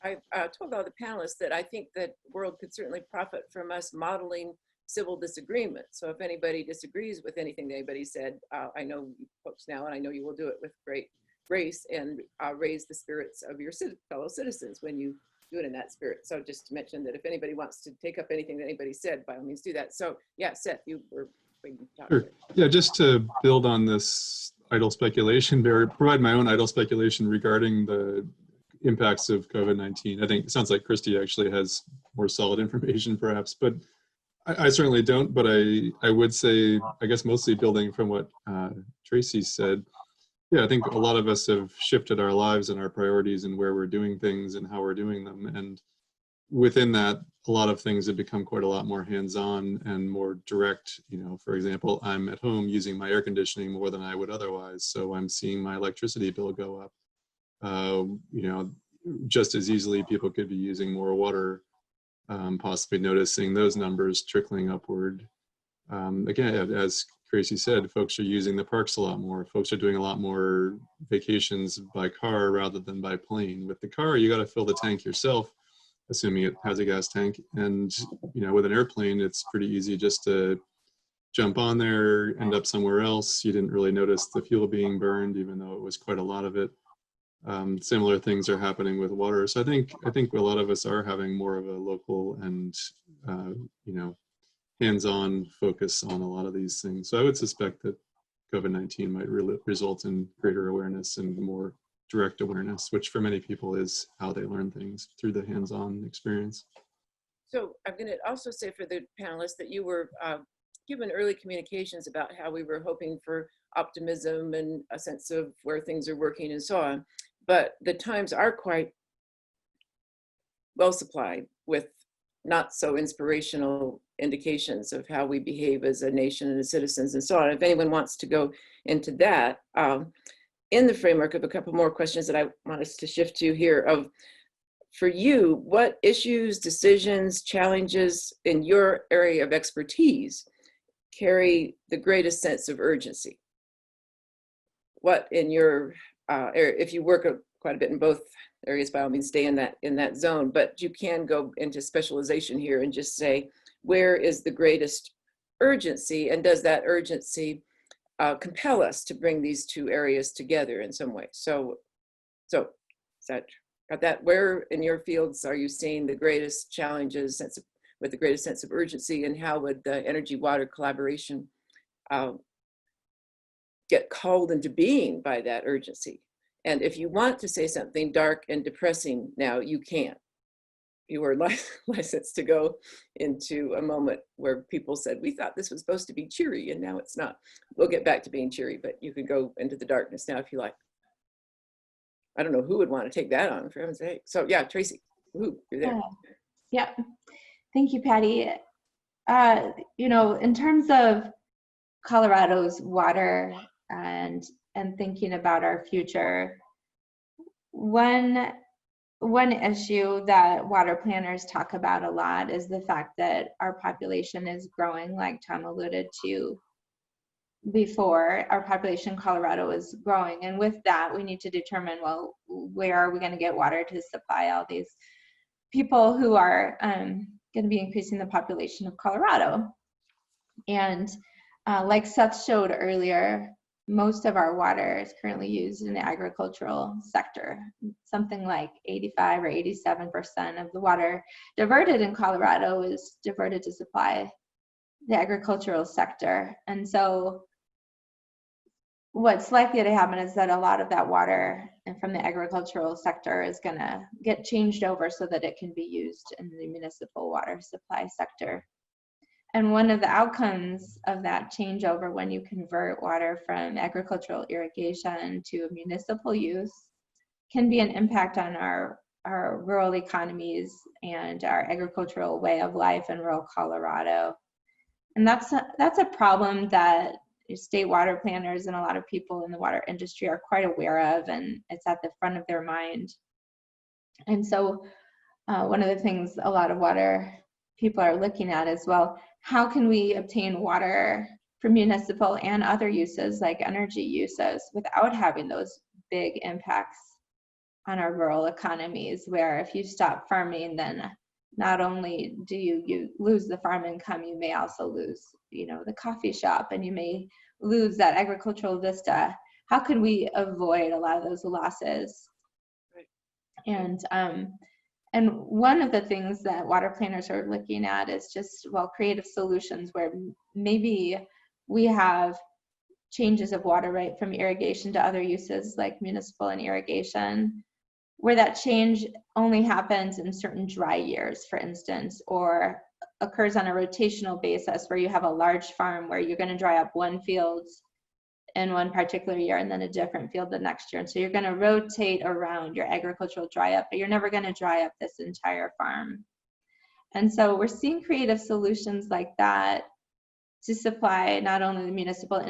I told all the panelists that I think that the world could certainly profit from us modeling civil disagreement. So if anybody disagrees with anything that anybody said, I know you folks now, and I know you will do it with great grace and raise the spirits of your fellow citizens when you do it in that spirit. So just to mention that if anybody wants to take up anything that anybody said, by all means do that. So yeah, Seth, you were waiting to talk. Sure. Yeah, just to build on this idle speculation, provide my own idle speculation regarding the impacts of COVID-19. I think it sounds like Christy actually has more solid information perhaps, but I certainly don't, but I would say, I guess mostly building from what Tracy said, yeah, I think a lot of us have shifted our lives and our priorities and where we're doing things and how we're doing them. And within that, a lot of things have become quite a lot more hands-on and more direct. You know, for example, I'm at home using my air conditioning more than I would otherwise. So I'm seeing my electricity bill go up. You know, just as easily people could be using more water, possibly noticing those numbers trickling upward. Again, as Tracy said, folks are using the parks a lot more. Folks are doing a lot more vacations by car rather than by plane. With the car, you got to fill the tank yourself, assuming it has a gas tank. And you know, with an airplane, it's pretty easy just to jump on there, end up somewhere else. You didn't really notice the fuel being burned, even though it was quite a lot of it. Similar things are happening with water. So I think a lot of us are having more of a local and you know, hands-on focus on a lot of these things. So I would suspect that COVID-19 might result in greater awareness and more direct awareness, which for many people is how they learn things, through the hands-on experience. So I'm going to also say for the panelists that you were given early communications about how we were hoping for optimism and a sense of where things are working and so on. But the times are quite well supplied with not so inspirational indications of how we behave as a nation and as citizens and so on. If anyone wants to go into that, in the framework of a couple more questions that I want us to shift to here, of for you, what issues, decisions, challenges in your area of expertise carry the greatest sense of urgency? What in your area, if you work quite a bit in both areas, by all means stay in that zone, but you can go into specialization here and just say, where is the greatest urgency, and does that urgency compel us to bring these two areas together in some way? So is that where in your fields are you seeing the greatest challenges with the greatest sense of urgency, and how would the energy-water collaboration get called into being by that urgency? And if you want to say something dark and depressing now, you can. You are licensed to go into a moment where people said, we thought this was supposed to be cheery and now it's not. We'll get back to being cheery, but you can go into the darkness now if you like. I don't know who would want to take that on, for heaven's sake. So yeah, Tracy, you're there. Yeah, thank you, Patty. You know, in terms of Colorado's water and thinking about our future, one issue that water planners talk about a lot is the fact that our population is growing, like Tom alluded to before. Our population in Colorado is growing, and with that we need to determine, well, where are we going to get water to supply all these people who are going to be increasing the population of Colorado. And like Seth showed earlier, most of our water is currently used in the agricultural sector. Something like 85 or 87% of the water diverted in Colorado is diverted to supply the agricultural sector. And so what's likely to happen is that a lot of that water from the agricultural sector is going to get changed over so that it can be used in the municipal water supply sector. And one of the outcomes of that changeover, when you convert water from agricultural irrigation to municipal use, can be an impact on our rural economies and our agricultural way of life in rural Colorado. And that's a problem that state water planners and a lot of people in the water industry are quite aware of, and it's at the front of their mind. And so one of the things a lot of water people are looking at is, well, how can we obtain water for municipal and other uses like energy uses without having those big impacts on our rural economies, where if you stop farming, then not only do you lose the farm income, you may also lose, the coffee shop, and you may lose that agricultural vista. How can we avoid a lot of those losses? Right. And one of the things that water planners are looking at is just, creative solutions where maybe we have changes of water right from irrigation to other uses like municipal and irrigation, where that change only happens in certain dry years, for instance, or occurs on a rotational basis where you have a large farm where you're going to dry up one field in one particular year and then a different field the next year. And so you're going to rotate around your agricultural dry up, but you're never going to dry up this entire farm. And so we're seeing creative solutions like that to supply not only the municipal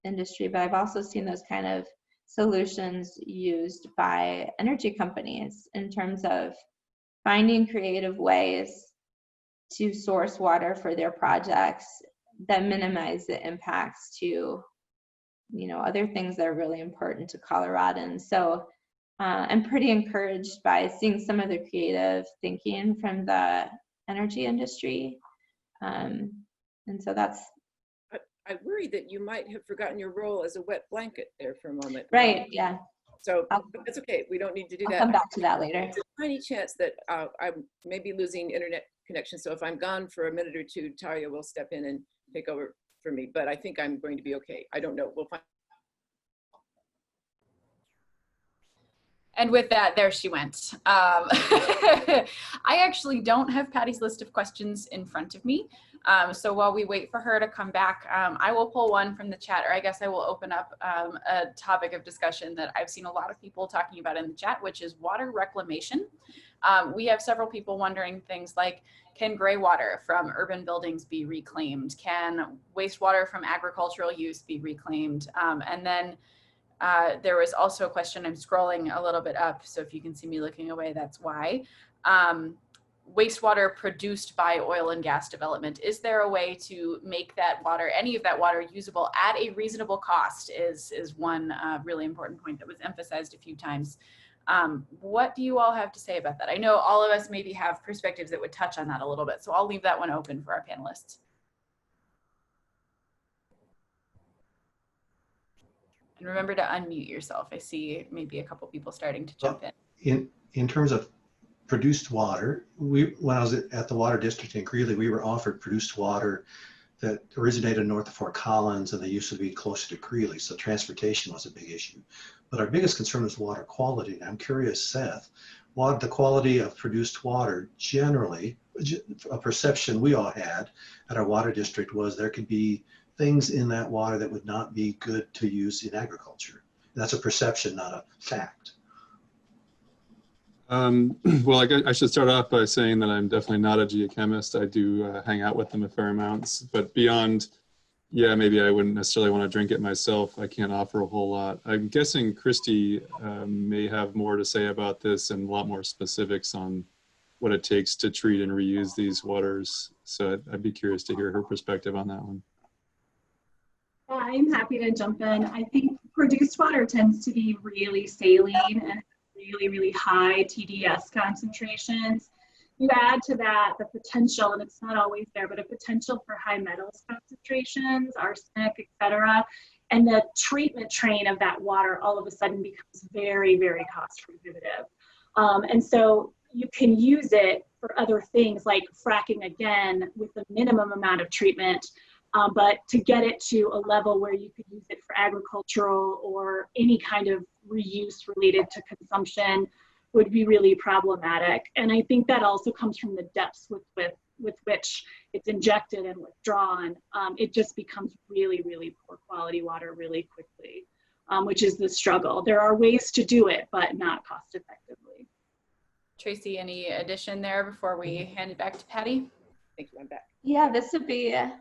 industry, but I've also seen those kind of solutions used by energy companies in terms of finding creative ways to source water for their projects that minimize the impacts to, other things that are really important to Coloradans. So I'm pretty encouraged by seeing some of the creative thinking from the energy industry. And so that's, I worry that you might have forgotten your role as a wet blanket there for a moment. Right, yeah. So that's okay. We don't need to do that. I'll come back to that later. There's a tiny chance that I may be losing internet connection. So if I'm gone for a minute or two, Talia will step in and take over for me. But I think I'm going to be okay. I don't know. We'll find. And with that, there she went. I actually don't have Patty's list of questions in front of me. So while we wait for her to come back, I will pull one from the chat, or I guess I will open up a topic of discussion that I've seen a lot of people talking about in the chat, which is water reclamation. We have several people wondering things like, can gray water from urban buildings be reclaimed? Can wastewater from agricultural use be reclaimed? And then there was also a question, I'm scrolling a little bit up, so if you can see me looking away, that's why. Wastewater produced by oil and gas development. Is there a way to make that water, any of that water, usable at a reasonable cost is one really important point that was emphasized a few times. What do you all have to say about that? I know all of us maybe have perspectives that would touch on that a little bit, so I'll leave that one open for our panelists. And remember to unmute yourself. I see maybe a couple people starting to jump in. In terms of produced water, when I was at the water district in Greeley, we were offered produced water that originated north of Fort Collins, and they used to be closer to Greeley, so transportation was a big issue. But our biggest concern was water quality. And I'm curious, Seth, the quality of produced water generally, a perception we all had at our water district was there could be things in that water that would not be good to use in agriculture. That's a perception, not a fact. Well, I should start off by saying that I'm definitely not a geochemist. I do hang out with them a fair amount, but beyond, yeah, maybe I wouldn't necessarily want to drink it myself. I can't offer a whole lot. I'm guessing Christy may have more to say about this and a lot more specifics on what it takes to treat and reuse these waters. So I'd be curious to hear her perspective on that one. I'm happy to jump in. I think produced water tends to be really saline and really, really high TDS concentrations. You add to that the potential, and it's not always there, but a potential for high metals concentrations, arsenic, etc. And the treatment train of that water all of a sudden becomes very, very cost prohibitive. And so you can use it for other things like fracking again with a minimum amount of treatment. But to get it to a level where you could use it for agricultural or any kind of reuse related to consumption would be really problematic. And I think that also comes from the depths with which it's injected and withdrawn. It just becomes really, really poor quality water really quickly, which is the struggle. There are ways to do it, but not cost effectively. Tracy, any addition there before we hand it back to Patty? Thank you, I'm back. Yeah, this would be a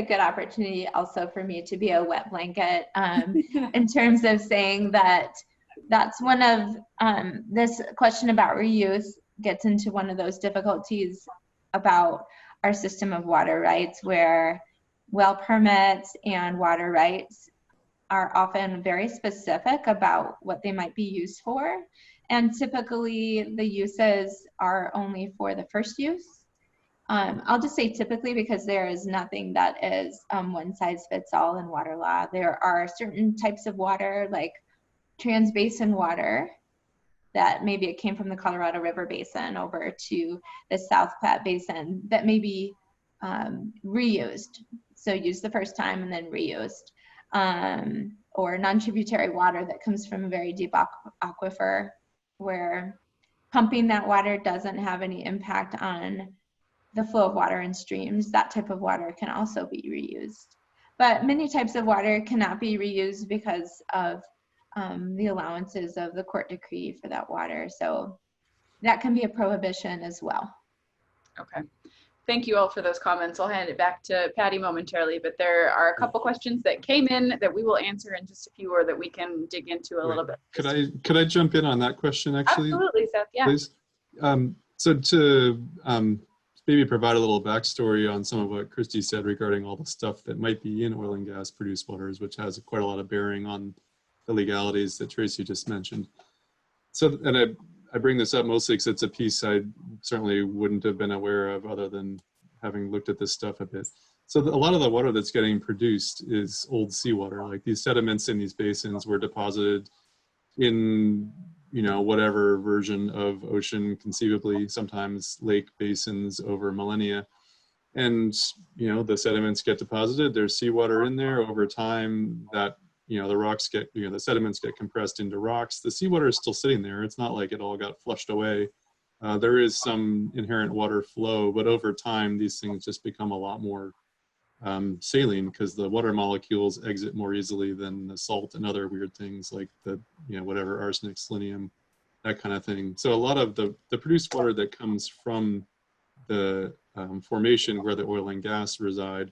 good opportunity also for me to be a wet blanket in terms of saying that that's one of this question about reuse gets into one of those difficulties about our system of water rights, where well permits and water rights are often very specific about what they might be used for. And typically the uses are only for the first use. I'll just say typically because there is nothing that is one size fits all in water law. There are certain types of water, like transbasin water, that maybe it came from the Colorado River Basin over to the South Platte Basin, that may be reused. So used the first time and then reused. Or non-tributary water that comes from a very deep aquifer, where pumping that water doesn't have any impact on the flow of water in streams. That type of water can also be reused. But many types of water cannot be reused because of the allowances of the court decree for that water. So that can be a prohibition as well. Okay. Thank you all for those comments. I'll hand it back to Patty momentarily, but there are a couple questions that came in that we will answer in just a few, or that we can dig into a little bit. Could I jump in on that question, actually? Absolutely, Seth, yeah. Please. So to maybe provide a little backstory on some of what Christy said regarding all the stuff that might be in oil and gas produced waters, which has quite a lot of bearing on the legalities that Tracy just mentioned. So, and I bring this up mostly because it's a piece I certainly wouldn't have been aware of other than having looked at this stuff a bit. So a lot of the water that's getting produced is old seawater. Like these sediments in these basins were deposited in, you know, whatever version of ocean, conceivably, sometimes lake basins over millennia. And, you know, the sediments get deposited, there's seawater in there over time that, you know, the rocks get, you know, the sediments get compressed into rocks. The seawater is still sitting there. It's not like it all got flushed away. There is some inherent water flow, but over time, these things just become a lot more saline because the water molecules exit more easily than the salt and other weird things like the, you know, whatever, arsenic, selenium, that kind of thing. So a lot of the produced water that comes from the formation where the oil and gas reside,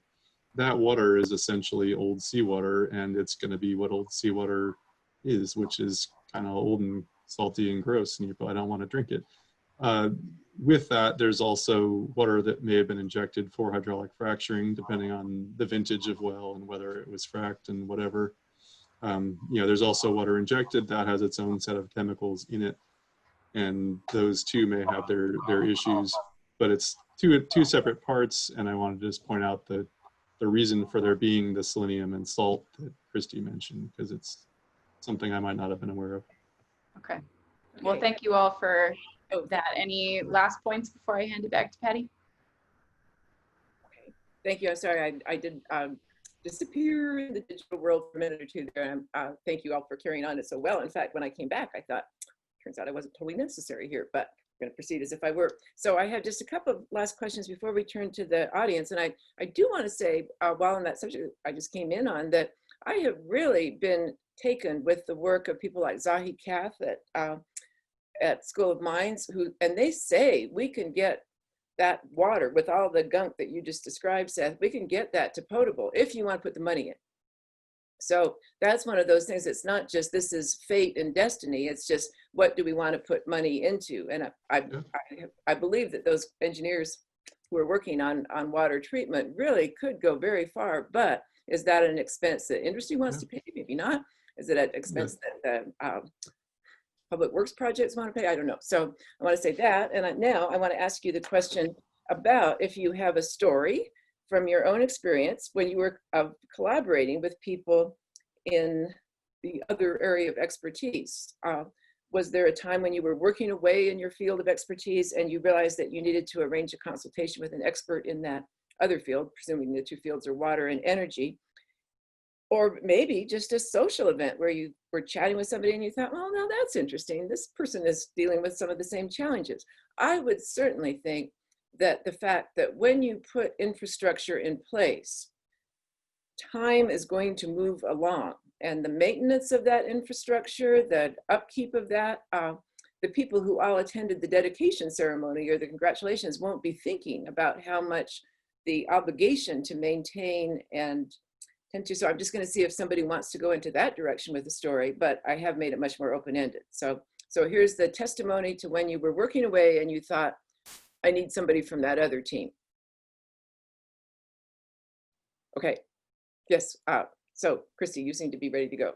that water is essentially old seawater, and it's going to be what old seawater is, which is kind of old and salty and gross, and you probably don't want to drink it. With that, there's also water that may have been injected for hydraulic fracturing, depending on the vintage of well and whether it was fracked and whatever. You know, there's also water injected that has its own set of chemicals in it, and those two may have their issues, but it's two separate parts. And I wanted to just point out the reason for there being the selenium and salt that Christy mentioned, because it's something I might not have been aware of. Okay. Well, thank you all for that. Any last points before I hand it back to Patty? Okay. Thank you. I'm sorry, I did disappear in the digital world for a minute or two there. Thank you all for carrying on it so well. In fact, when I came back, I thought, turns out I wasn't totally necessary here, but I'm going to proceed as if I were. So I have just a couple of last questions before we turn to the audience. And I do want to say, while on that subject I just came in on, that I have really been taken with the work of people like Zahi Kath at School of Mines, and they say we can get that water with all the gunk that you just described, Seth, we can get that to potable if you want to put the money in. So that's one of those things. It's not just this is fate and destiny. It's just what do we want to put money into? And I believe that those engineers who are working on water treatment really could go very far. But is that an expense that industry wants to pay? Maybe not. Is it an expense that the public works projects want to pay? I don't know. So I want to say that. And now I want to ask you the question about if you have a story from your own experience when you were collaborating with people in the other area of expertise. Was there a time when you were working away in your field of expertise and you realized that you needed to arrange a consultation with an expert in that other field, presuming the two fields are water and energy? Or maybe just a social event where you were chatting with somebody and you thought, well, now that's interesting. This person is dealing with some of the same challenges. I would certainly think that the fact that when you put infrastructure in place, time is going to move along, and the maintenance of that infrastructure, the upkeep of that, the people who all attended the dedication ceremony or the congratulations won't be thinking about how much the obligation to maintain and tend to. So I'm just going to see if somebody wants to go into that direction with the story, but I have made it much more open-ended. So here's the testimony to when you were working away and you thought, I need somebody from that other team. Okay, yes, so Christy, you seem to be ready to go.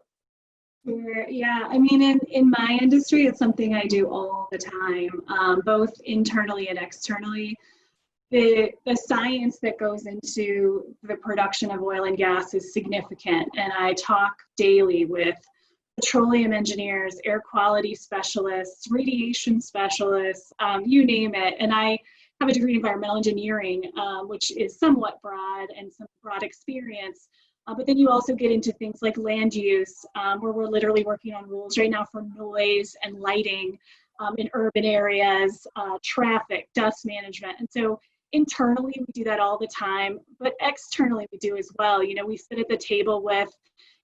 Sure. Yeah, I mean, in my industry, it's something I do all the time, both internally and externally. The science that goes into the production of oil and gas is significant, and I talk daily with petroleum engineers, air quality specialists, radiation specialists, you name it. And I have a degree in environmental engineering, which is somewhat broad and some broad experience. But then you also get into things like land use, where we're literally working on rules right now for noise and lighting in urban areas, traffic, dust management. And so internally, we do that all the time, but externally we do as well. You know, we sit at the table with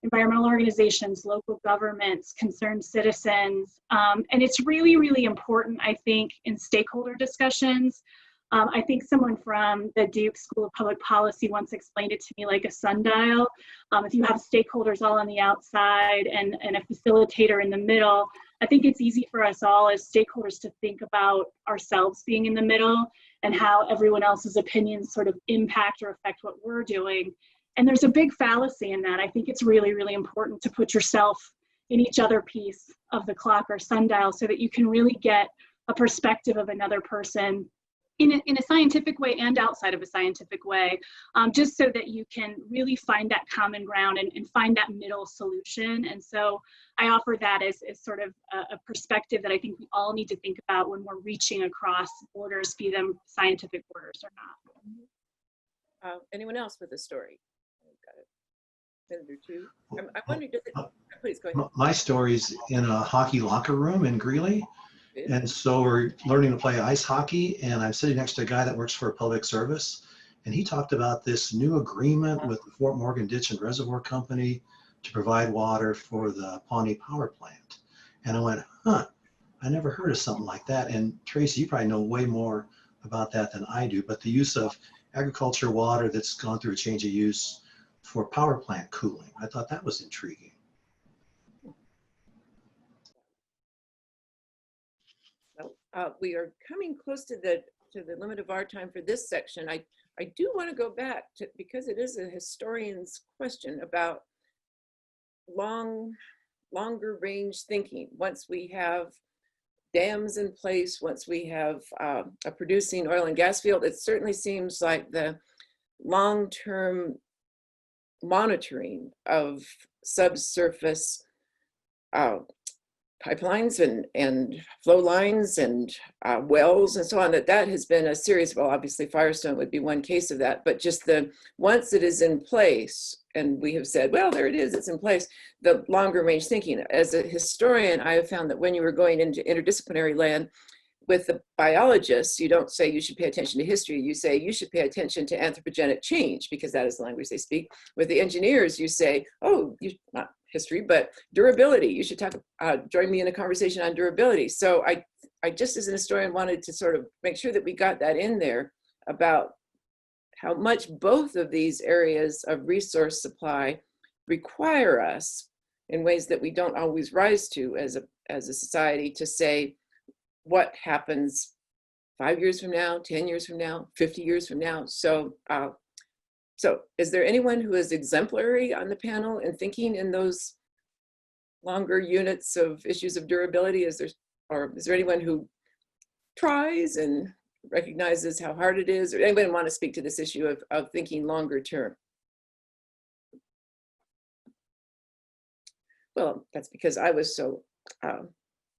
environmental organizations, local governments, concerned citizens. And it's really, really important, I think, in stakeholder discussions. I think someone from the Duke School of Public Policy once explained it to me like a sundial. If you have stakeholders all on the outside and a facilitator in the middle, I think it's easy for us all as stakeholders to think about ourselves being in the middle and how everyone else's opinions sort of impact or affect what we're doing. And there's a big fallacy in that. I think it's really, really important to put yourself in each other piece of the clock or sundial so that you can really get a perspective of another person in a scientific way and outside of a scientific way, just so that you can really find that common ground and find that middle solution. And so I offer that as sort of a perspective that I think we all need to think about when we're reaching across borders, be them scientific borders or not. Anyone else with a story? I've got a minute or two. I wonder, please go ahead. My story's in a hockey locker room in Greeley. And so we're learning to play ice hockey, and I'm sitting next to a guy that works for a public service, and he talked about this new agreement with the Fort Morgan Ditch and Reservoir Company to provide water for the Pawnee Power Plant. And I went, huh, I never heard of something like that. And Tracy, you probably know way more about that than I do, but the use of agriculture water that's gone through a change of use for power plant cooling. I thought that was intriguing. We are coming close to the limit of our time for this section. I do want to go back to, because it is a historian's question about longer range thinking. Once we have dams in place, once we have a producing oil and gas field, it certainly seems like the long-term monitoring of subsurface pipelines and flow lines and wells and so on, that has been a series. Well, obviously Firestone would be one case of that, but just once it is in place and we have said, well, there it is, it's in place, the longer range thinking. As a historian, I have found that when you were going into interdisciplinary land with the biologists, you don't say you should pay attention to history, you say you should pay attention to anthropogenic change, because that is the language they speak. With the engineers, you say, oh, not history, but durability. You should join me in a conversation on durability. So I just as an historian wanted to sort of make sure that we got that in there about how much both of these areas of resource supply require us in ways that we don't always rise to as a society to say what happens 5 years from now, 10 years from now, 50 years from now. So is there anyone who is exemplary on the panel in thinking in those longer units of issues of durability? Is there anyone who tries and recognizes how hard it is? Or anybody want to speak to this issue of thinking longer term? Well, that's because I was so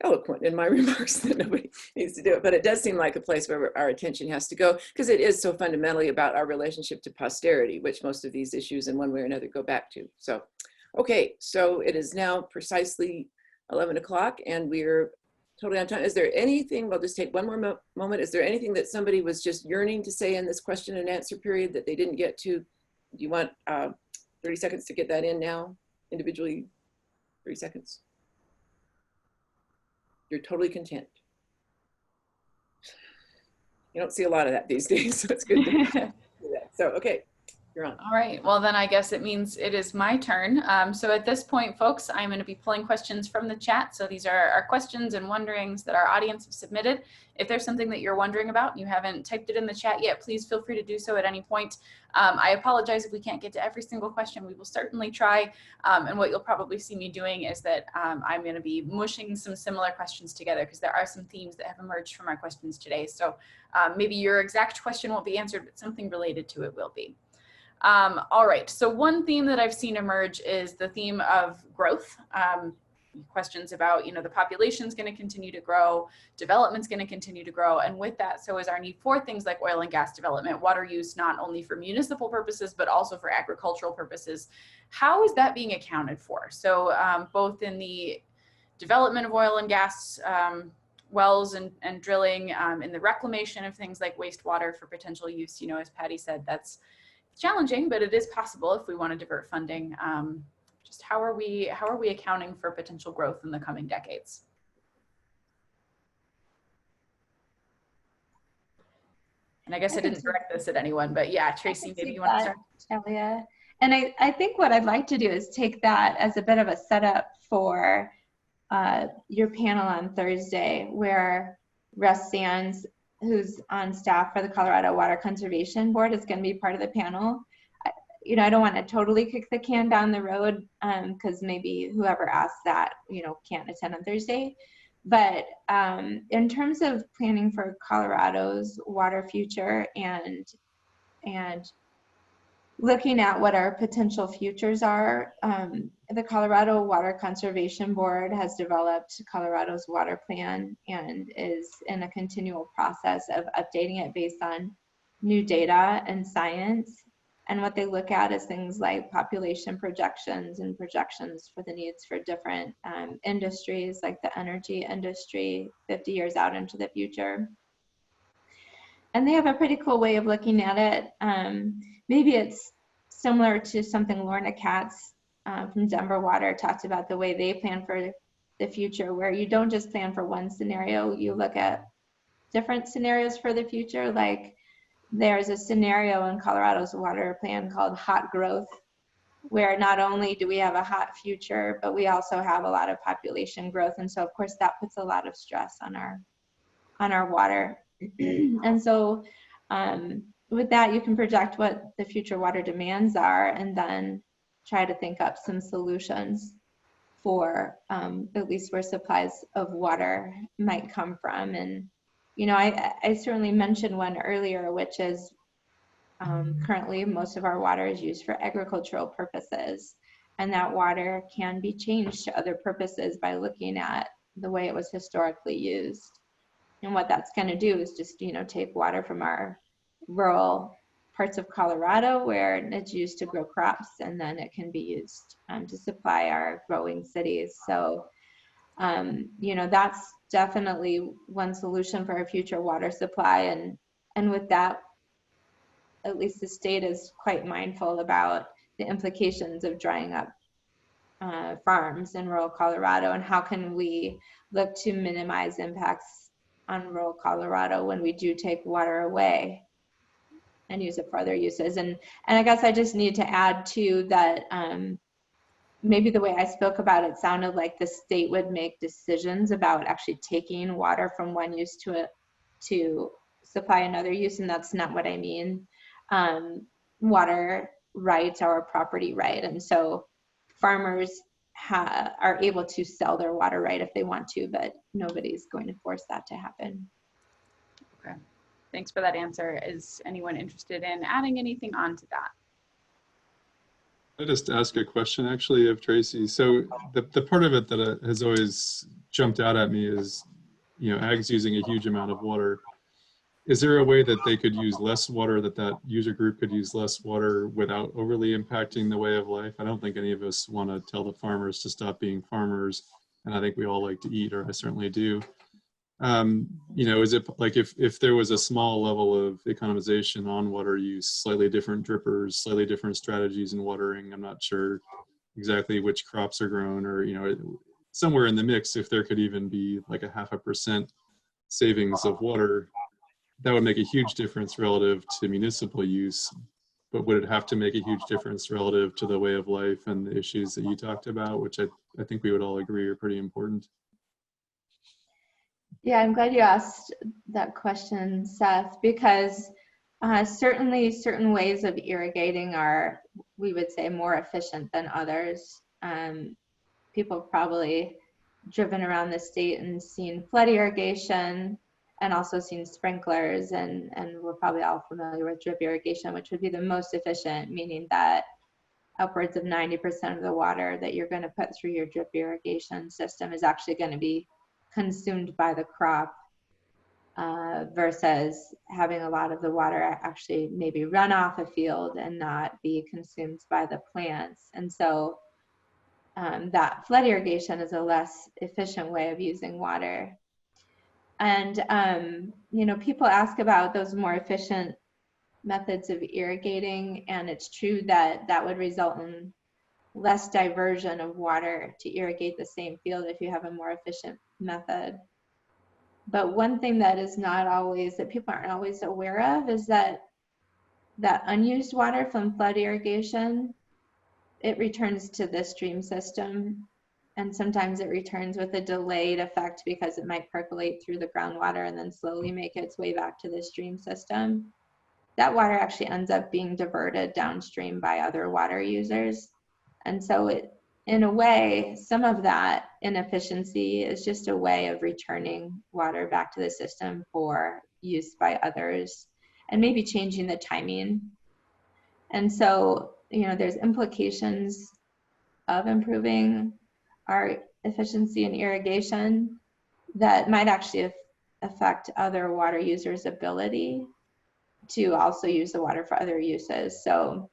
eloquent in my remarks that nobody needs to do it, but it does seem like a place where our attention has to go, because it is so fundamentally about our relationship to posterity, which most of these issues in one way or another go back to. So, okay, so it is now precisely 11 o'clock and we're totally on time. Is there anything, we'll just take one more moment. Is there anything that somebody was just yearning to say in this question and answer period that they didn't get to? Do you want 30 seconds to get that in now, individually? 30 seconds. You're totally content. You don't see a lot of that these days, so it's good to do that. So, okay, You're on. All right, well then I guess it means it is my turn. So at this point, folks, I'm going to be pulling questions from the chat. So these are our questions and wonderings that our audience have submitted. If there's something that you're wondering about and you haven't typed it in the chat yet, please feel free to do so at any point. I apologize if we can't get to every single question. We will certainly try. And what you'll probably see me doing is that I'm going to be mushing some similar questions together because there are some themes that have emerged from our questions today. So maybe your exact question won't be answered, but something related to it will be. All right, so one theme that I've seen emerge is the theme of growth. Questions about, the population's going to continue to grow, development's going to continue to grow, and with that, so is our need for things like oil and gas development, water use, not only for municipal purposes, but also for agricultural purposes. How is that being accounted for? So both in the development of oil and gas wells and drilling, in the reclamation of things like wastewater for potential use, as Patty said, that's challenging, but it is possible if we want to divert funding. Just how are we accounting for potential growth in the coming decades? And I guess I didn't direct this at anyone, but yeah, Tracy, maybe you want to start? Talia. And I think what I'd like to do is take that as a bit of a setup for your panel on Thursday, where Russ Sands, who's on staff for the Colorado Water Conservation Board, is going to be part of the panel. I don't want to totally kick the can down the road because maybe whoever asked that, can't attend on Thursday. But in terms of planning for Colorado's water future and looking at what our potential futures are, the Colorado Water Conservation Board has developed Colorado's water plan and is in a continual process of updating it based on new data and science. And what they look at is things like population projections and projections for the needs for different industries, like the energy industry, 50 years out into the future. And they have a pretty cool way of looking at it. Maybe it's similar to something Lorna Katz from Denver Water talked about, the way they plan for the future, where you don't just plan for one scenario, you look at different scenarios for the future. Like there's a scenario in Colorado's water plan called hot growth, where not only do we have a hot future, but we also have a lot of population growth. And so of course that puts a lot of stress on our water. And so with that, you can project what the future water demands are and then try to think up some solutions for at least where supplies of water might come from. And I certainly mentioned one earlier, which is currently most of our water is used for agricultural purposes, and that water can be changed to other purposes by looking at the way it was historically used. And what that's going to do is just take water from our rural parts of Colorado where it's used to grow crops, and then it can be used to supply our growing cities. So that's definitely one solution for our future water supply. And with that, at least the state is quite mindful about the implications of drying up farms in rural Colorado, and how can we look to minimize impacts on rural Colorado when we do take water away and use it for other uses. And I guess I just need to add too that maybe the way I spoke about it sounded like the state would make decisions about actually taking water from one use to supply another use, and that's not what I mean. Water rights are a property right, and so farmers are able to sell their water right if they want to, but nobody's going to force that to happen. Okay, thanks for that answer. Is anyone interested in adding anything on to that? I'll just ask a question actually of Tracy. So the part of it that has always jumped out at me is, ag's using a huge amount of water. Is there a way that they could use less water, that user group could use less water without overly impacting the way of life? I don't think any of us want to tell the farmers to stop being farmers, and I think we all like to eat, or I certainly do. Is it like if there was a small level of economization on water use, slightly different drippers, slightly different strategies in watering? I'm not sure exactly which crops are grown, or somewhere in the mix, if there could even be like a 0.5% savings of water, that would make a huge difference relative to municipal use. but would it have to make a huge difference relative to the way of life and the issues that you talked about, which I think we would all agree are pretty important? Yeah, I'm glad you asked that question, Seth, because certainly certain ways of irrigating are, we would say, more efficient than others. People have probably driven around the state and seen flood irrigation and also seen sprinklers, and we're probably all familiar with drip irrigation, which would be the most efficient, meaning that upwards of 90% of the water that you're going to put through your drip irrigation system is actually going to be consumed by the crop, versus having a lot of the water actually maybe run off a field and not be consumed by the plants. And so that flood irrigation is a less efficient way of using water. And you know, people ask about those more efficient methods of irrigating, and it's true that that would result in less diversion of water to irrigate the same field if you have a more efficient method. But one thing that is not always, that people aren't always aware of, is that unused water from flood irrigation, it returns to the stream system. And sometimes it returns with a delayed effect because it might percolate through the groundwater and then slowly make its way back to the stream system. That water actually ends up being diverted downstream by other water users. And so it, in a way, some of that inefficiency is just a way of returning water back to the system for use by others, and maybe changing the timing. And so, you know, there's implications of improving our efficiency in irrigation that might actually affect other water users' ability to also use the water for other uses. So,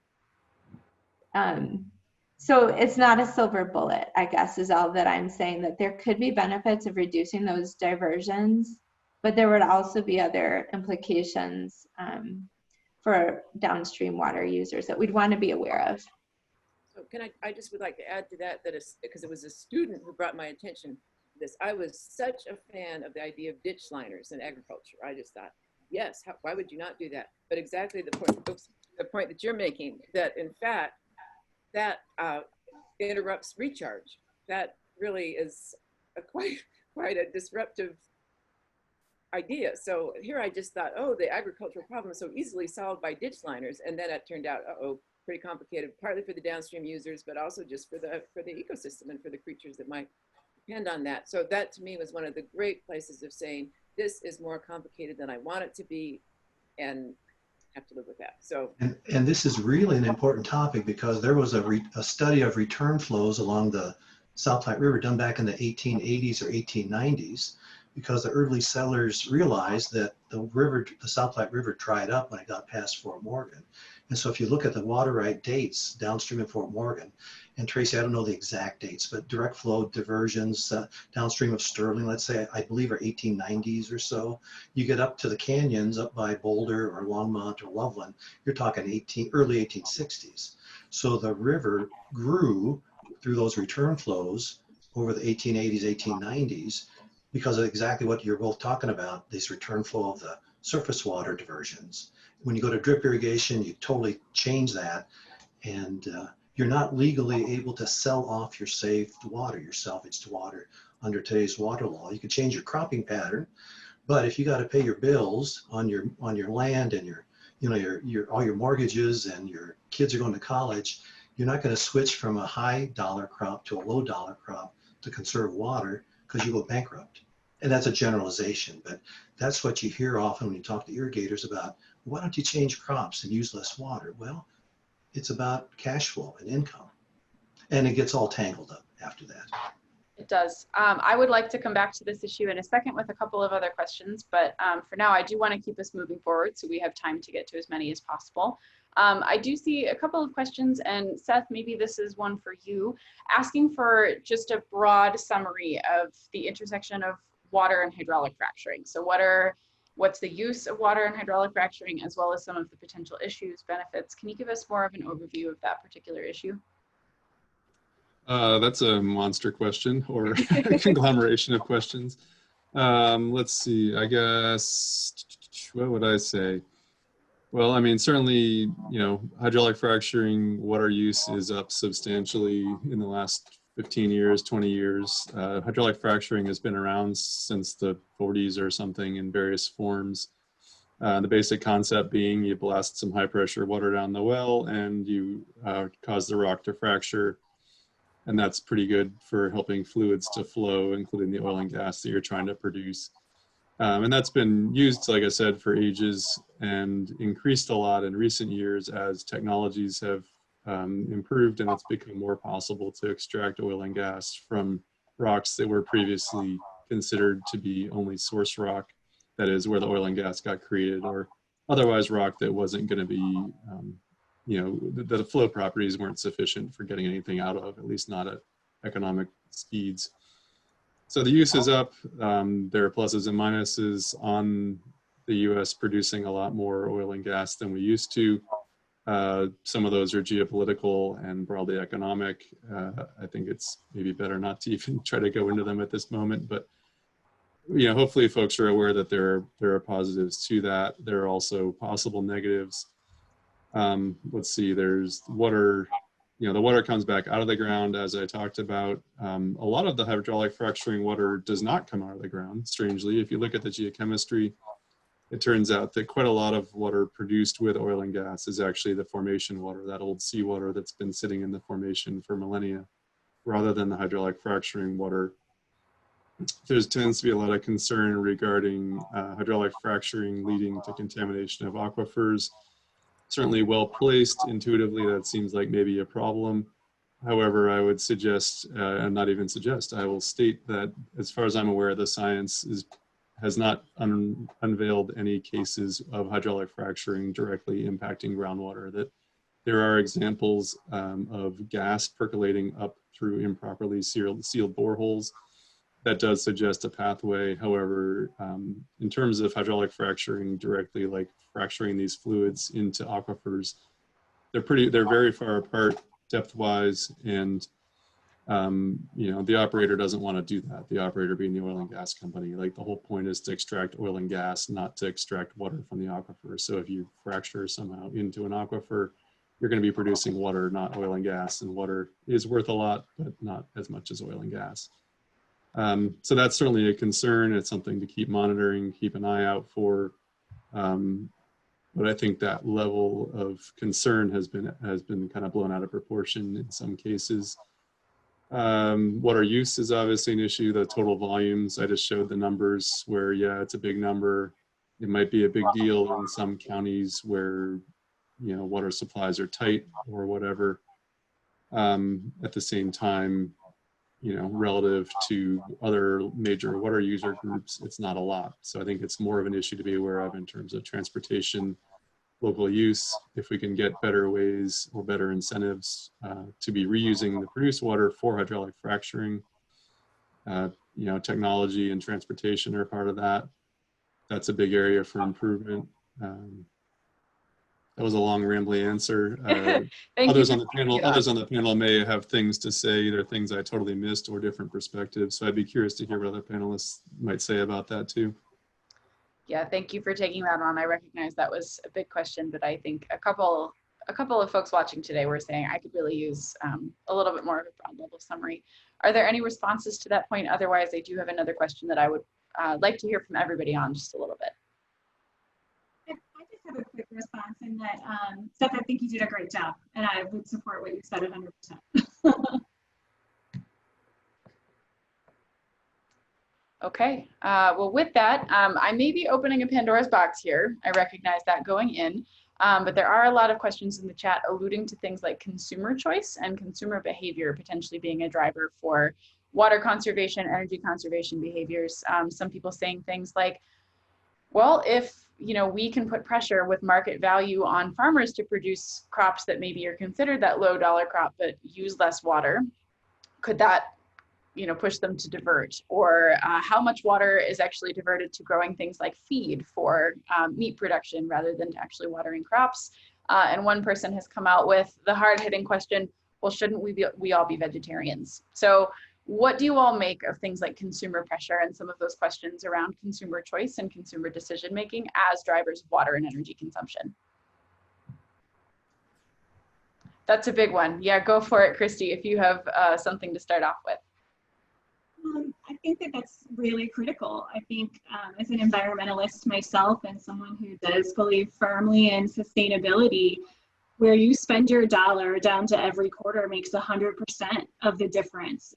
so it's not a silver bullet, I guess, is all that I'm saying, that there could be benefits of reducing those diversions, but there would also be other implications for downstream water users that we'd want to be aware of. So I just would like to add to that, because it was a student who brought my attention to this. I was such a fan of the idea of ditch liners in agriculture. I just thought, yes, why would you not do that? But exactly the point that you're making, that in fact, that interrupts recharge. That really is quite a disruptive idea. So here I just thought, oh, the agricultural problem is so easily solved by ditch liners, and then it turned out, pretty complicated, partly for the downstream users, but also just for the ecosystem and for the creatures that might depend on that. So that to me was one of the great places of saying, this is more complicated than I want it to be, and have to live with that. So, and this is really an important topic, because there was a study of return flows along the South Platte River done back in the 1880s or 1890s, because the early settlers realized that the South Platte River dried up when it got past Fort Morgan. And so if you look at the water right dates downstream in Fort Morgan, and Tracy, I don't know the exact dates, but direct flow diversions downstream of Sterling, let's say, I believe are 1890s or so. You get up to the canyons up by Boulder or Longmont or Loveland, you're talking early 1860s. So the river grew through those return flows over the 1880s, 1890s, because of exactly what you're both talking about, this return flow of the surface water diversions. When you go to drip irrigation, you totally change that, and you're not legally able to sell off your saved water, your salvaged water, under today's water law. You can change your cropping pattern, but if you got to pay your bills on your land and your all your mortgages, and your kids are going to college, you're not going to switch from a high dollar crop to a low dollar crop to conserve water, because you go bankrupt. And that's a generalization, but that's what you hear often when you talk to irrigators about, why don't you change crops and use less water? Well, it's about cash flow and income. And it gets all tangled up after that. It does. I would like to come back to this issue in a second with a couple of other questions, but for now, I do want to keep us moving forward so we have time to get to as many as possible. I do see a couple of questions, and Seth, maybe this is one for you, asking for just a broad summary of the intersection of water and hydraulic fracturing. So what's the use of water and hydraulic fracturing, as well as some of the potential issues, benefits? Can you give us more of an overview of that particular issue? That's a monster question, or a conglomeration of questions. Let's see, I guess, what would I say? Well, I mean, certainly, hydraulic fracturing water use is up substantially in the last 15 years, 20 years. Hydraulic fracturing has been around since the 40s or something in various forms. The basic concept being you blast some high pressure water down the well and you cause the rock to fracture. And that's pretty good for helping fluids to flow, including the oil and gas that you're trying to produce. And that's been used, like I said, for ages and increased a lot in recent years as technologies have improved and it's become more possible to extract oil and gas from rocks that were previously considered to be only source rock, that is where the oil and gas got created, or otherwise rock that wasn't going to be, the flow properties weren't sufficient for getting anything out of, at least not at economic speeds. So the use is up. There are pluses and minuses on the US producing a lot more oil and gas than we used to. Some of those are geopolitical and broadly economic. I think it's maybe better not to even try to go into them at this moment, but hopefully folks are aware that there are positives to that. There are also possible negatives. Let's see, there's water. The water comes back out of the ground, as I talked about. A lot of the hydraulic fracturing water does not come out of the ground, strangely. If you look at the geochemistry, it turns out that quite a lot of water produced with oil and gas is actually the formation water, that old seawater that's been sitting in the formation for millennia, rather than the hydraulic fracturing water. There tends to be a lot of concern regarding hydraulic fracturing leading to contamination of aquifers. Certainly well placed, intuitively, that seems like maybe a problem. However, I would suggest, and not even suggest, I will state that as far as I'm aware, the science has not unveiled any cases of hydraulic fracturing directly impacting groundwater. That there are examples of gas percolating up through improperly sealed boreholes. That does suggest a pathway. However, in terms of hydraulic fracturing directly, like fracturing these fluids into aquifers, they're very far apart depth-wise, and the operator doesn't want to do that. The operator being the oil and gas company. Like, the whole point is to extract oil and gas, not to extract water from the aquifer. So if you fracture somehow into an aquifer, you're going to be producing water, not oil and gas. And water is worth a lot, but not as much as oil and gas. So that's certainly a concern. It's something to keep monitoring, keep an eye out for. But I think that level of concern has been kind of blown out of proportion in some cases. Water use is obviously an issue. The total volumes, I just showed the numbers where, yeah, it's a big number. It might be a big deal in some counties where, water supplies are tight or whatever. At the same time, relative to other major water user groups, it's not a lot. So I think it's more of an issue to be aware of in terms of transportation, local use. If we can get better ways or better incentives to be reusing the produced water for hydraulic fracturing, technology and transportation are part of that. That's a big area for improvement. That was a long, rambly answer. Others on the panel may have things to say, either things I totally missed or different perspectives. So I'd be curious to hear what other panelists might say about that too. Yeah, thank you for taking that on. I recognize that was a big question, but I think a couple of folks watching today were saying I could really use a little bit more of a broad level summary. Are there any responses to that point? Otherwise, I do have another question that I would like to hear from everybody on just a little bit. I just have a quick response in that, Seth, I think you did a great job, and I would support what you said 100%. Okay, well, with that, I may be opening a Pandora's box here. I recognize that going in, but there are a lot of questions in the chat alluding to things like consumer choice and consumer behavior potentially being a driver for water conservation, energy conservation behaviors. Some people saying things like, well, if we can put pressure with market value on farmers to produce crops that maybe are considered that low dollar crop but use less water, could that push them to divert? Or how much water is actually diverted to growing things like feed for meat production rather than to actually watering crops? And one person has come out with the hard-hitting question, well, shouldn't we all be vegetarians? So what do you all make of things like consumer pressure and some of those questions around consumer choice and consumer decision-making as drivers of water and energy consumption? That's a big one. Yeah, go for it, Christy, if you have something to start off with. I think that that's really critical. I think as an environmentalist myself and someone who does believe firmly in sustainability, where you spend your dollar down to every quarter makes 100% of the difference.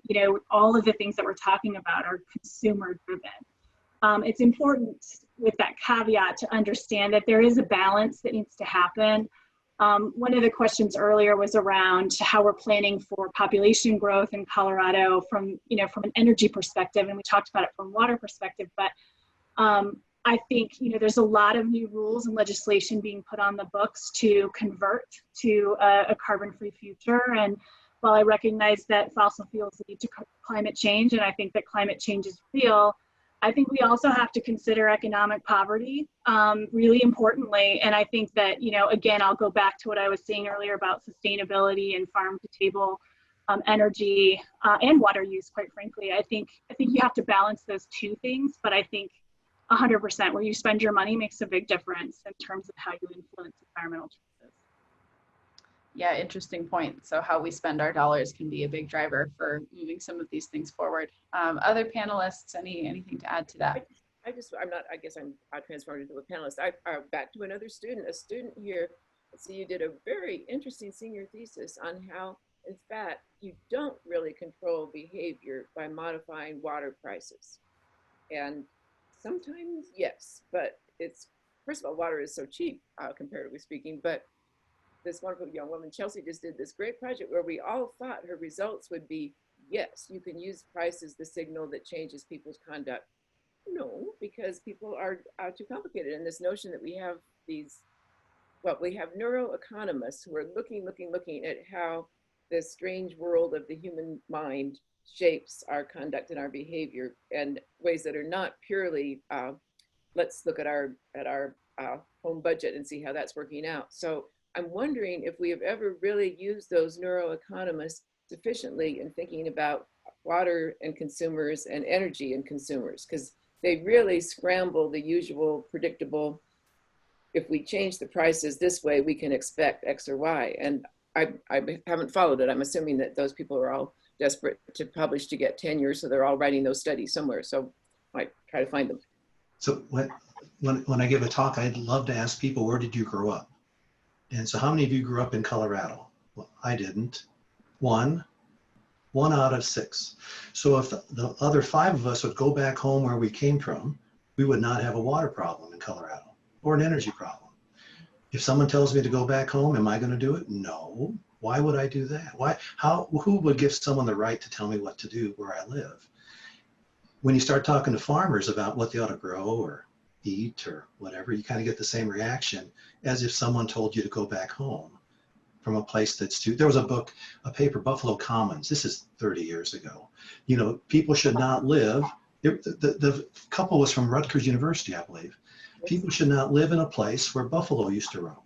You know, all of the things that we're talking about are consumer driven. It's important with that caveat to understand that there is a balance that needs to happen. One of the questions earlier was around how we're planning for population growth in Colorado from an energy perspective, and we talked about it from a water perspective, but I think, there's a lot of new rules and legislation being put on the books to convert to a carbon-free future. And while I recognize that fossil fuels lead to climate change, and I think that climate change is real, I think we also have to consider economic poverty really importantly. And I think that, again, I'll go back to what I was saying earlier about sustainability and farm to table energy and water use, quite frankly. I think you have to balance those two things, but I think 100% where you spend your money makes a big difference in terms of how you influence environmental choices. Yeah, interesting point. So how we spend our dollars can be a big driver for moving some of these things forward. Other panelists, anything to add to that? I guess I'm transformed into a panelist. Back to another student, a student here. So you did a very interesting senior thesis on how, in fact, you don't really control behavior by modifying water prices. And sometimes, yes, but it's, first of all, water is so cheap, comparatively speaking, but this wonderful young woman, Chelsea, just did this great project where we all thought her results would be, yes, you can use price as the signal that changes people's conduct. No, because people are too complicated. And this notion that we have we have neuroeconomists who are looking at how this strange world of the human mind shapes our conduct and our behavior in ways that are not purely, let's look at our home budget and see how that's working out. So I'm wondering if we have ever really used those neuroeconomists sufficiently in thinking about water and consumers and energy and consumers, because they really scramble the usual predictable, if we change the prices this way, we can expect X or Y. And I haven't followed it. I'm assuming that those people are all desperate to publish to get tenure, so they're all writing those studies somewhere. So I might try to find them. So when I give a talk, I'd love to ask people, where did you grow up? And so how many of you grew up in Colorado? Well, I didn't. One out of 6. So if the other 5 of us would go back home where we came from, we would not have a water problem in Colorado or an energy problem. If someone tells me to go back home, am I going to do it? No. Why would I do that? Who would give someone the right to tell me what to do where I live? When you start talking to farmers about what they ought to grow or eat or whatever, you kind of get the same reaction as if someone told you to go back home from a place there was a paper, Buffalo Commons. This is 30 years ago. People should not live. The couple was from Rutgers University, I believe. People should not live in a place where buffalo used to roam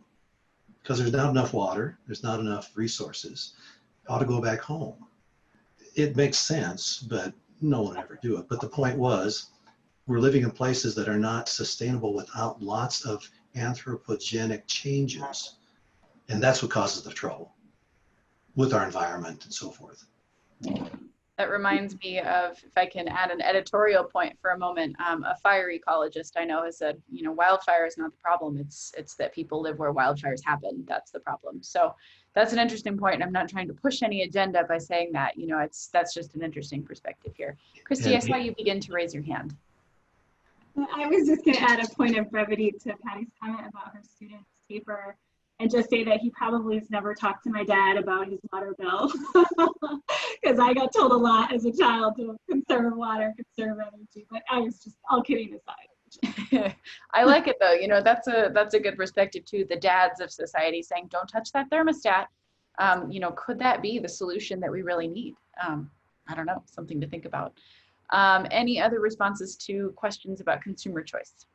because there's not enough water, there's not enough resources. Ought to go back home. It makes sense, but no one would ever do it. But the point was, we're living in places that are not sustainable without lots of anthropogenic changes. And that's what causes the trouble with our environment and so forth. That reminds me of, if I can add an editorial point for a moment, a fire ecologist I know has said, wildfire is not the problem. It's that people live where wildfires happen. That's the problem. So that's an interesting point. And I'm not trying to push any agenda by saying that, that's just an interesting perspective here. Christy, I saw you begin to raise your hand. I was just going to add a point of brevity to Patty's comment about her student's paper and just say that he probably has never talked to my dad about his water bill because I got told a lot as a child to conserve water, conserve energy, but I was just all kidding aside. I like it though. That's a good perspective too. The dads of society saying, don't touch that thermostat. Could that be the solution that we really need? I don't know, something to think about. Any other responses to questions about consumer choice?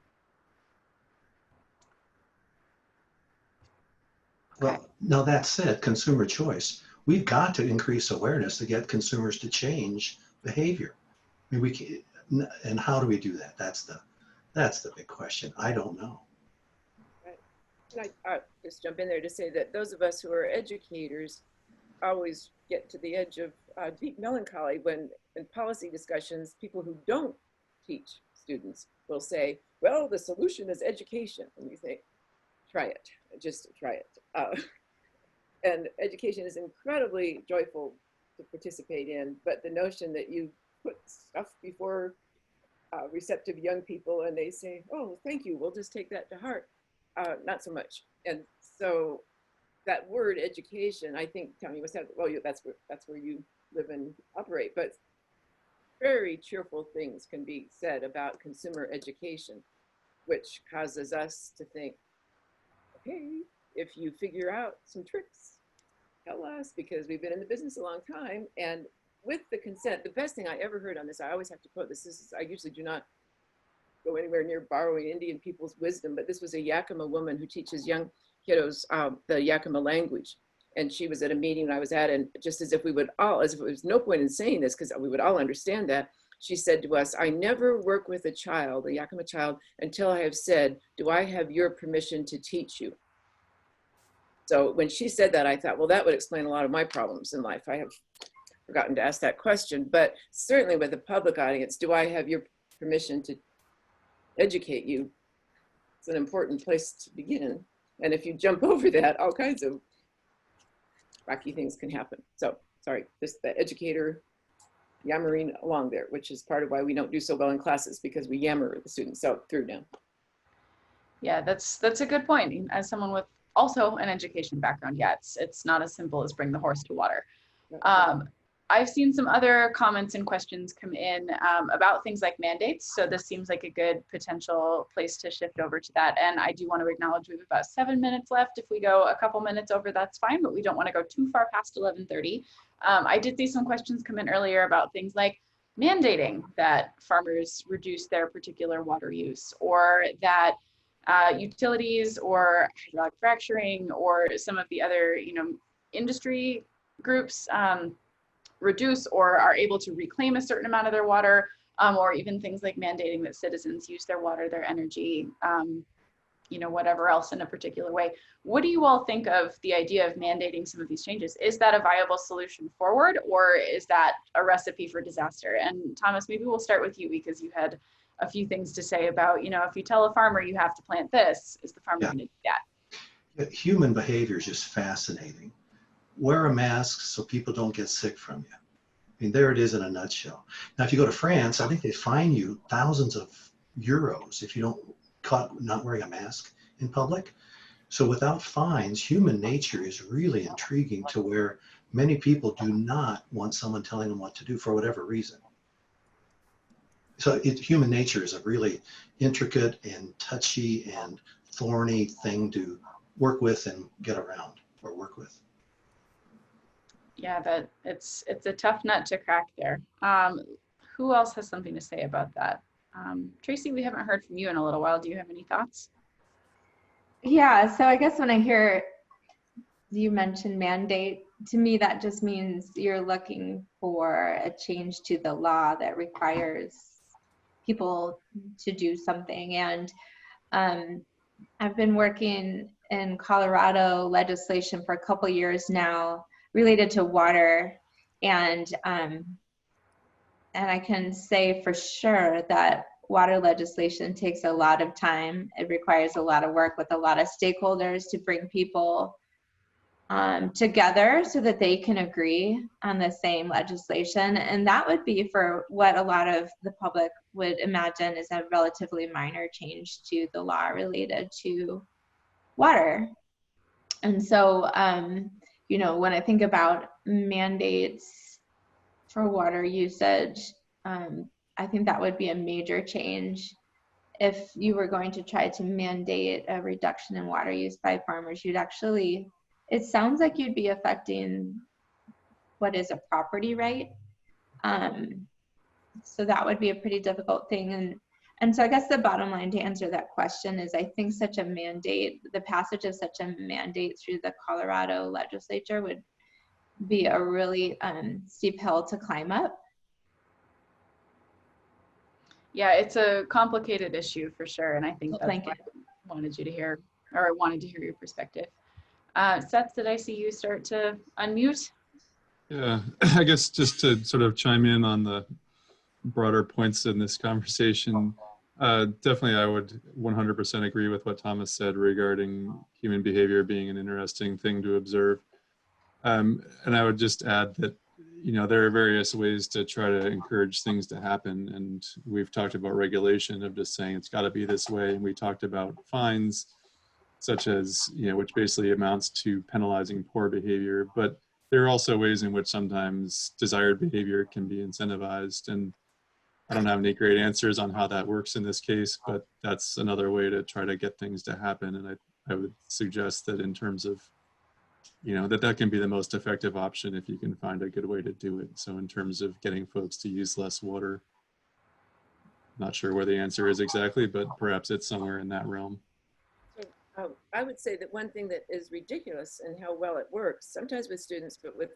Okay. Well, now that said, consumer choice, we've got to increase awareness to get consumers to change behavior. I mean, we can, and how do we do that? That's the big question. I don't know. I just jump in there to say that those of us who are educators always get to the edge of deep melancholy when in policy discussions, people who don't teach students will say, well, the solution is education. And you think, try it, just try it. And education is incredibly joyful to participate in, but the notion that you put stuff before receptive young people and they say, oh, thank you, we'll just take that to heart. Not so much. And so that word education, I think, Tony, you must have, well, that's where you live and operate, but very cheerful things can be said about consumer education, which causes us to think, okay, if you figure out some tricks, tell us, because we've been in the business a long time. And with the consent, the best thing I ever heard on this, I always have to quote this, I usually do not go anywhere near borrowing Indian people's wisdom, but this was a Yakima woman who teaches young kiddos the Yakima language. And she was at a meeting I was at, and just as if we would all, as if there was no point in saying this, because we would all understand that, she said to us, I never work with a child, a Yakima child, until I have said, do I have your permission to teach you? So when she said that, I thought, well, that would explain a lot of my problems in life. I have forgotten to ask that question, but certainly with a public audience, do I have your permission to educate you? It's an important place to begin. And if you jump over that, all kinds of wacky things can happen. So sorry, just the educator yammering along there, which is part of why we don't do so well in classes, because we yammer the students out through now. Yeah, that's a good point. As someone with also an education background, yeah, it's not as simple as bring the horse to water. I've seen some other comments and questions come in about things like mandates. So this seems like a good potential place to shift over to that. And I do want to acknowledge we have about 7 minutes left. If we go a couple minutes over, that's fine, but we don't want to go too far past 11:30. I did see some questions come in earlier about things like mandating that farmers reduce their particular water use, or that utilities or hydraulic fracturing or some of the other, industry groups reduce or are able to reclaim a certain amount of their water, or even things like mandating that citizens use their water, their energy, whatever else in a particular way. What do you all think of the idea of mandating some of these changes? Is that a viable solution forward, or is that a recipe for disaster? And Thomas, maybe we'll start with you, because you had a few things to say about, if you tell a farmer you have to plant this, is the farmer going to do that? Human behavior is just fascinating. Wear a mask so people don't get sick from you. I mean, there it is in a nutshell. Now, if you go to France, I think they fine you thousands of euros if you don't caught not wearing a mask in public. So without fines, human nature is really intriguing, to where many people do not want someone telling them what to do for whatever reason. So human nature is a really intricate and touchy and thorny thing to work with and get around, or work with. Yeah, that it's a tough nut to crack there. Who else has something to say about that? Tracy, we haven't heard from you in a little while. Do you have any thoughts? Yeah, so I guess when I hear you mention mandate, to me that just means you're looking for a change to the law that requires people to do something. And I've been working in Colorado legislation for a couple years now related to water, and I can say for sure that water legislation takes a lot of time. It requires a lot of work with a lot of stakeholders to bring people together so that they can agree on the same legislation. And that would be for what a lot of the public would imagine is a relatively minor change to the law related to water. And so, when I think about mandates for water usage, I think that would be a major change. If you were going to try to mandate a reduction in water use by farmers, it sounds like you'd be affecting what is a property right. So that would be a pretty difficult thing. And so I guess the bottom line to answer that question is, I think such a mandate, the passage of such a mandate through the Colorado legislature would be a really steep hill to climb up. Yeah, it's a complicated issue for sure. And I think that's Thank why I wanted you to hear or I wanted to hear your perspective. Seth, did I see you start to unmute? Yeah, I guess just to sort of chime in on the broader points in this conversation, definitely I would 100% agree with what Thomas said regarding human behavior being an interesting thing to observe. And I would just add that, you know, there are various ways to try to encourage things to happen. And we've talked about regulation of just saying it's got to be this way. And we talked about fines, such as, you know, which basically amounts to penalizing poor behavior. But there are also ways in which sometimes desired behavior can be incentivized. And I don't have any great answers on how that works in this case, but that's another way to try to get things to happen. And I would suggest that in terms of, you know, that can be the most effective option if you can find a good way to do it. So in terms of getting folks to use less water, not sure where the answer is exactly, but perhaps it's somewhere in that realm. I would say that one thing that is ridiculous in how well it works, sometimes with students, but with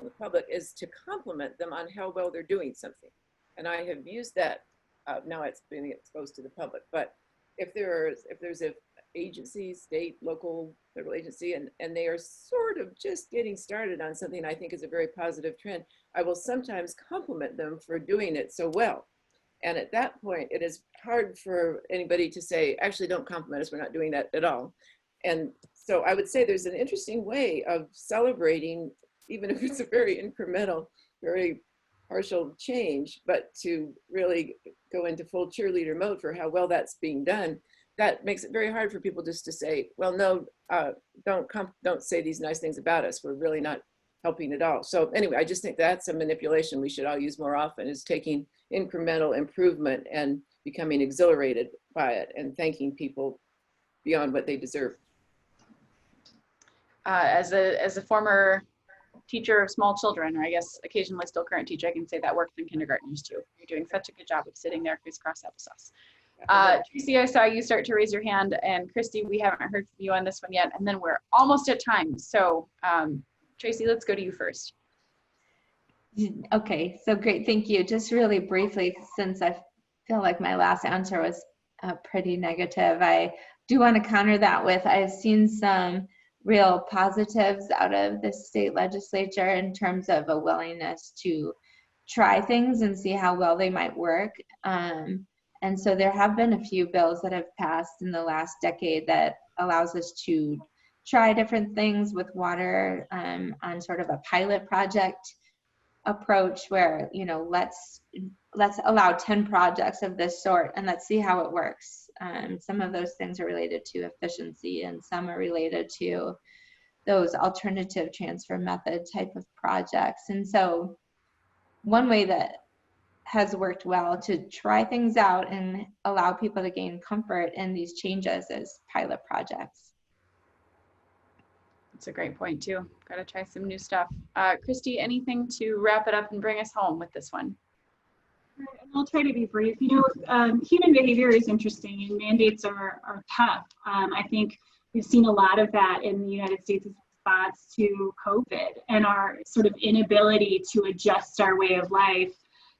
the public, is to compliment them on how well they're doing something. And I have used that, now it's being exposed to the public, but if there's an agency, state, local, federal agency, and they are sort of just getting started on something I think is a very positive trend, I will sometimes compliment them for doing it so well. And at that point, it is hard for anybody to say, actually, don't compliment us, we're not doing that at all. And so I would say there's an interesting way of celebrating, even if it's a very incremental, very partial change, but to really go into full cheerleader mode for how well that's being done. That makes it very hard for people just to say, well, no, don't say these nice things about us. We're really not helping at all. So anyway, I just think that's a manipulation we should all use more often, is taking incremental improvement and becoming exhilarated by it and thanking people beyond what they deserve. As a former teacher of small children, or I guess occasionally still current teacher, I can say that works in kindergartners too. You're doing such a good job of sitting there crisscross applesauce. Tracy, I saw you start to raise your hand, and Christy, we haven't heard from you on this one yet, and then we're almost at time. So Tracy, let's go to you first. Okay, so great, thank you. Just really briefly, since I feel like my last answer was pretty negative, I do want to counter that with, I've seen some real positives out of the state legislature in terms of a willingness to try things and see how well they might work. And so there have been a few bills that have passed in the last decade that allows us to try different things with water on sort of a pilot project approach where, you know, let's allow 10 projects of this sort and let's see how it works. Some of those things are related to efficiency and some are related to those alternative transfer method type of projects. And so one way that has worked well to try things out and allow people to gain comfort in these changes is pilot projects. That's a great point too. Got to try some new stuff. Christy, anything to wrap it up and bring us home with this one? I'll try to be brief. You know, human behavior is interesting and mandates are tough. I think we've seen a lot of that in the United States' response to COVID and our sort of inability to adjust our way of life.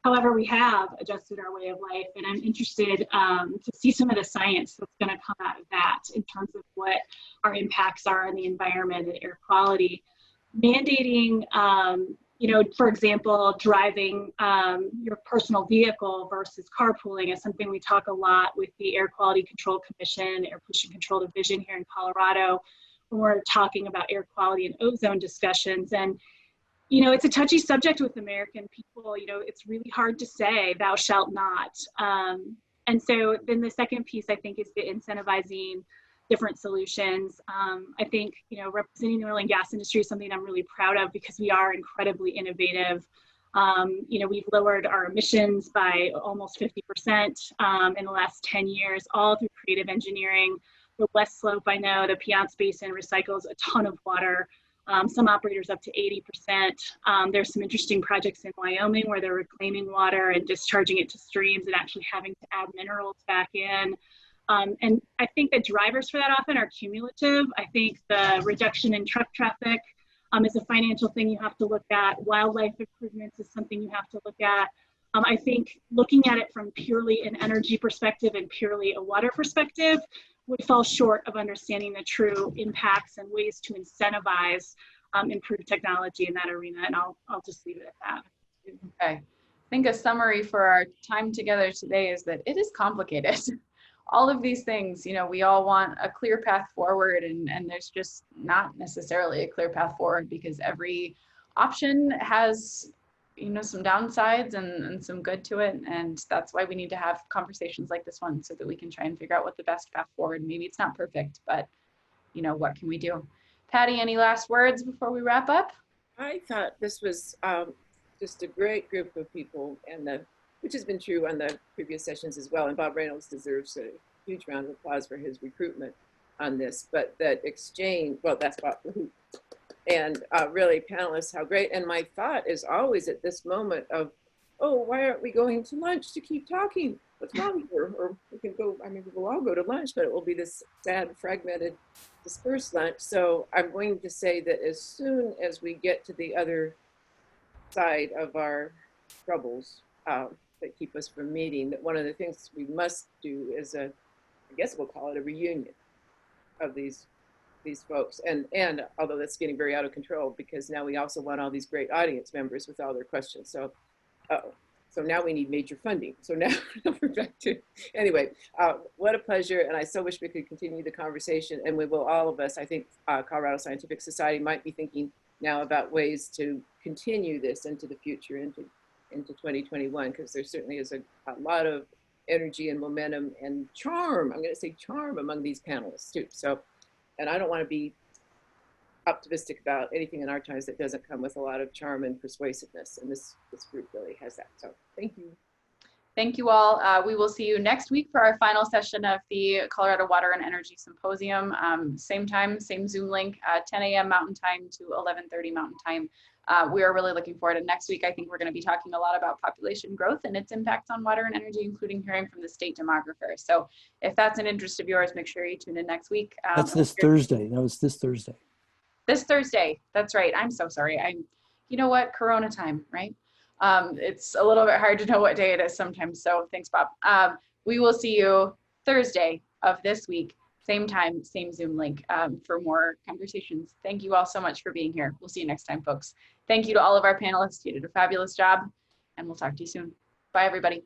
However, we have adjusted our way of life, and I'm interested to see some of the science that's going to come out of that in terms of what our impacts are on the environment and air quality. Mandating, you know, for example, driving your personal vehicle versus carpooling is something we talk a lot with the Air Quality Control Commission, Air Pollution Control Division here in Colorado, when we're talking about air quality and ozone discussions. And you know, it's a touchy subject with American people. You know, it's really hard to say, thou shalt not. And so then the second piece, I think, is the incentivizing different solutions. I think, you know, representing the oil and gas industry is something I'm really proud of because we are incredibly innovative. You know, we've lowered our emissions by almost 50% in the last 10 years, all through creative engineering. The West Slope, I know, the Piance Basin recycles a ton of water. Some operators up to 80%. There's some interesting projects in Wyoming where they're reclaiming water and discharging it to streams and actually having to add minerals back in. And I think the drivers for that often are cumulative. I think the reduction in truck traffic is a financial thing you have to look at. Wildlife improvements is something you have to look at. I think looking at it from purely an energy perspective and purely a water perspective, would fall short of understanding the true impacts and ways to incentivize improved technology in that arena. And I'll just leave it at that. Okay. I think a summary for our time together today is that it is complicated. All of these things, you know, we all want a clear path forward, and there's just not necessarily a clear path forward, because every option has, you know, some downsides and some good to it. And that's why we need to have conversations like this one, so that we can try and figure out what the best path forward. Maybe it's not perfect, but, you know, what can we do? Patty, any last words before we wrap up? I thought this was just a great group of people, and which has been true on the previous sessions as well. And Bob Reynolds deserves a huge round of applause for his recruitment on this. But that exchange, well, that's Bob the Hoop. And really, panelists, how great. And my thought is always at this moment of, oh, why aren't we going to lunch to keep talking? What's wrong here? Or we can go, I mean, we'll all go to lunch, but it will be this sad, fragmented, dispersed lunch. So I'm going to say that as soon as we get to the other side of our troubles that keep us from meeting, that one of the things we must do is I guess we'll call it a reunion of these folks. And although that's getting very out of control, because now we also want all these great audience members with all their questions. So, so now we need major funding. So now we're back to, anyway, what a pleasure. And I so wish we could continue the conversation, and we will, all of us. I think Colorado Scientific Society might be thinking now about ways to continue this into the future, into 2021, because there certainly is a lot of energy and momentum and charm. I'm going to say charm among these panelists too. So, and I don't want to be optimistic about anything in our times that doesn't come with a lot of charm and persuasiveness. And this group really has that. So thank you. Thank you all. We will see you next week for our final session of the Colorado Water and Energy Symposium. Same time, same Zoom link, 10 a.m. Mountain Time to 11:30 Mountain Time. We are really looking forward to next week. I think we're going to be talking a lot about population growth and its impacts on water and energy, including hearing from the state demographer. So if that's an interest of yours, make sure you tune in next week. That's this Thursday. No, it's this Thursday. This Thursday. That's right. I'm so sorry. You know what? Corona time, right? It's a little bit hard to know what day it is sometimes. So thanks, Bob. We will see you Thursday of this week, same time, same Zoom link for more conversations. Thank you all so much for being here. We'll see you next time, folks. Thank you to all of our panelists. You did a fabulous job, and we'll talk to you soon. Bye, everybody.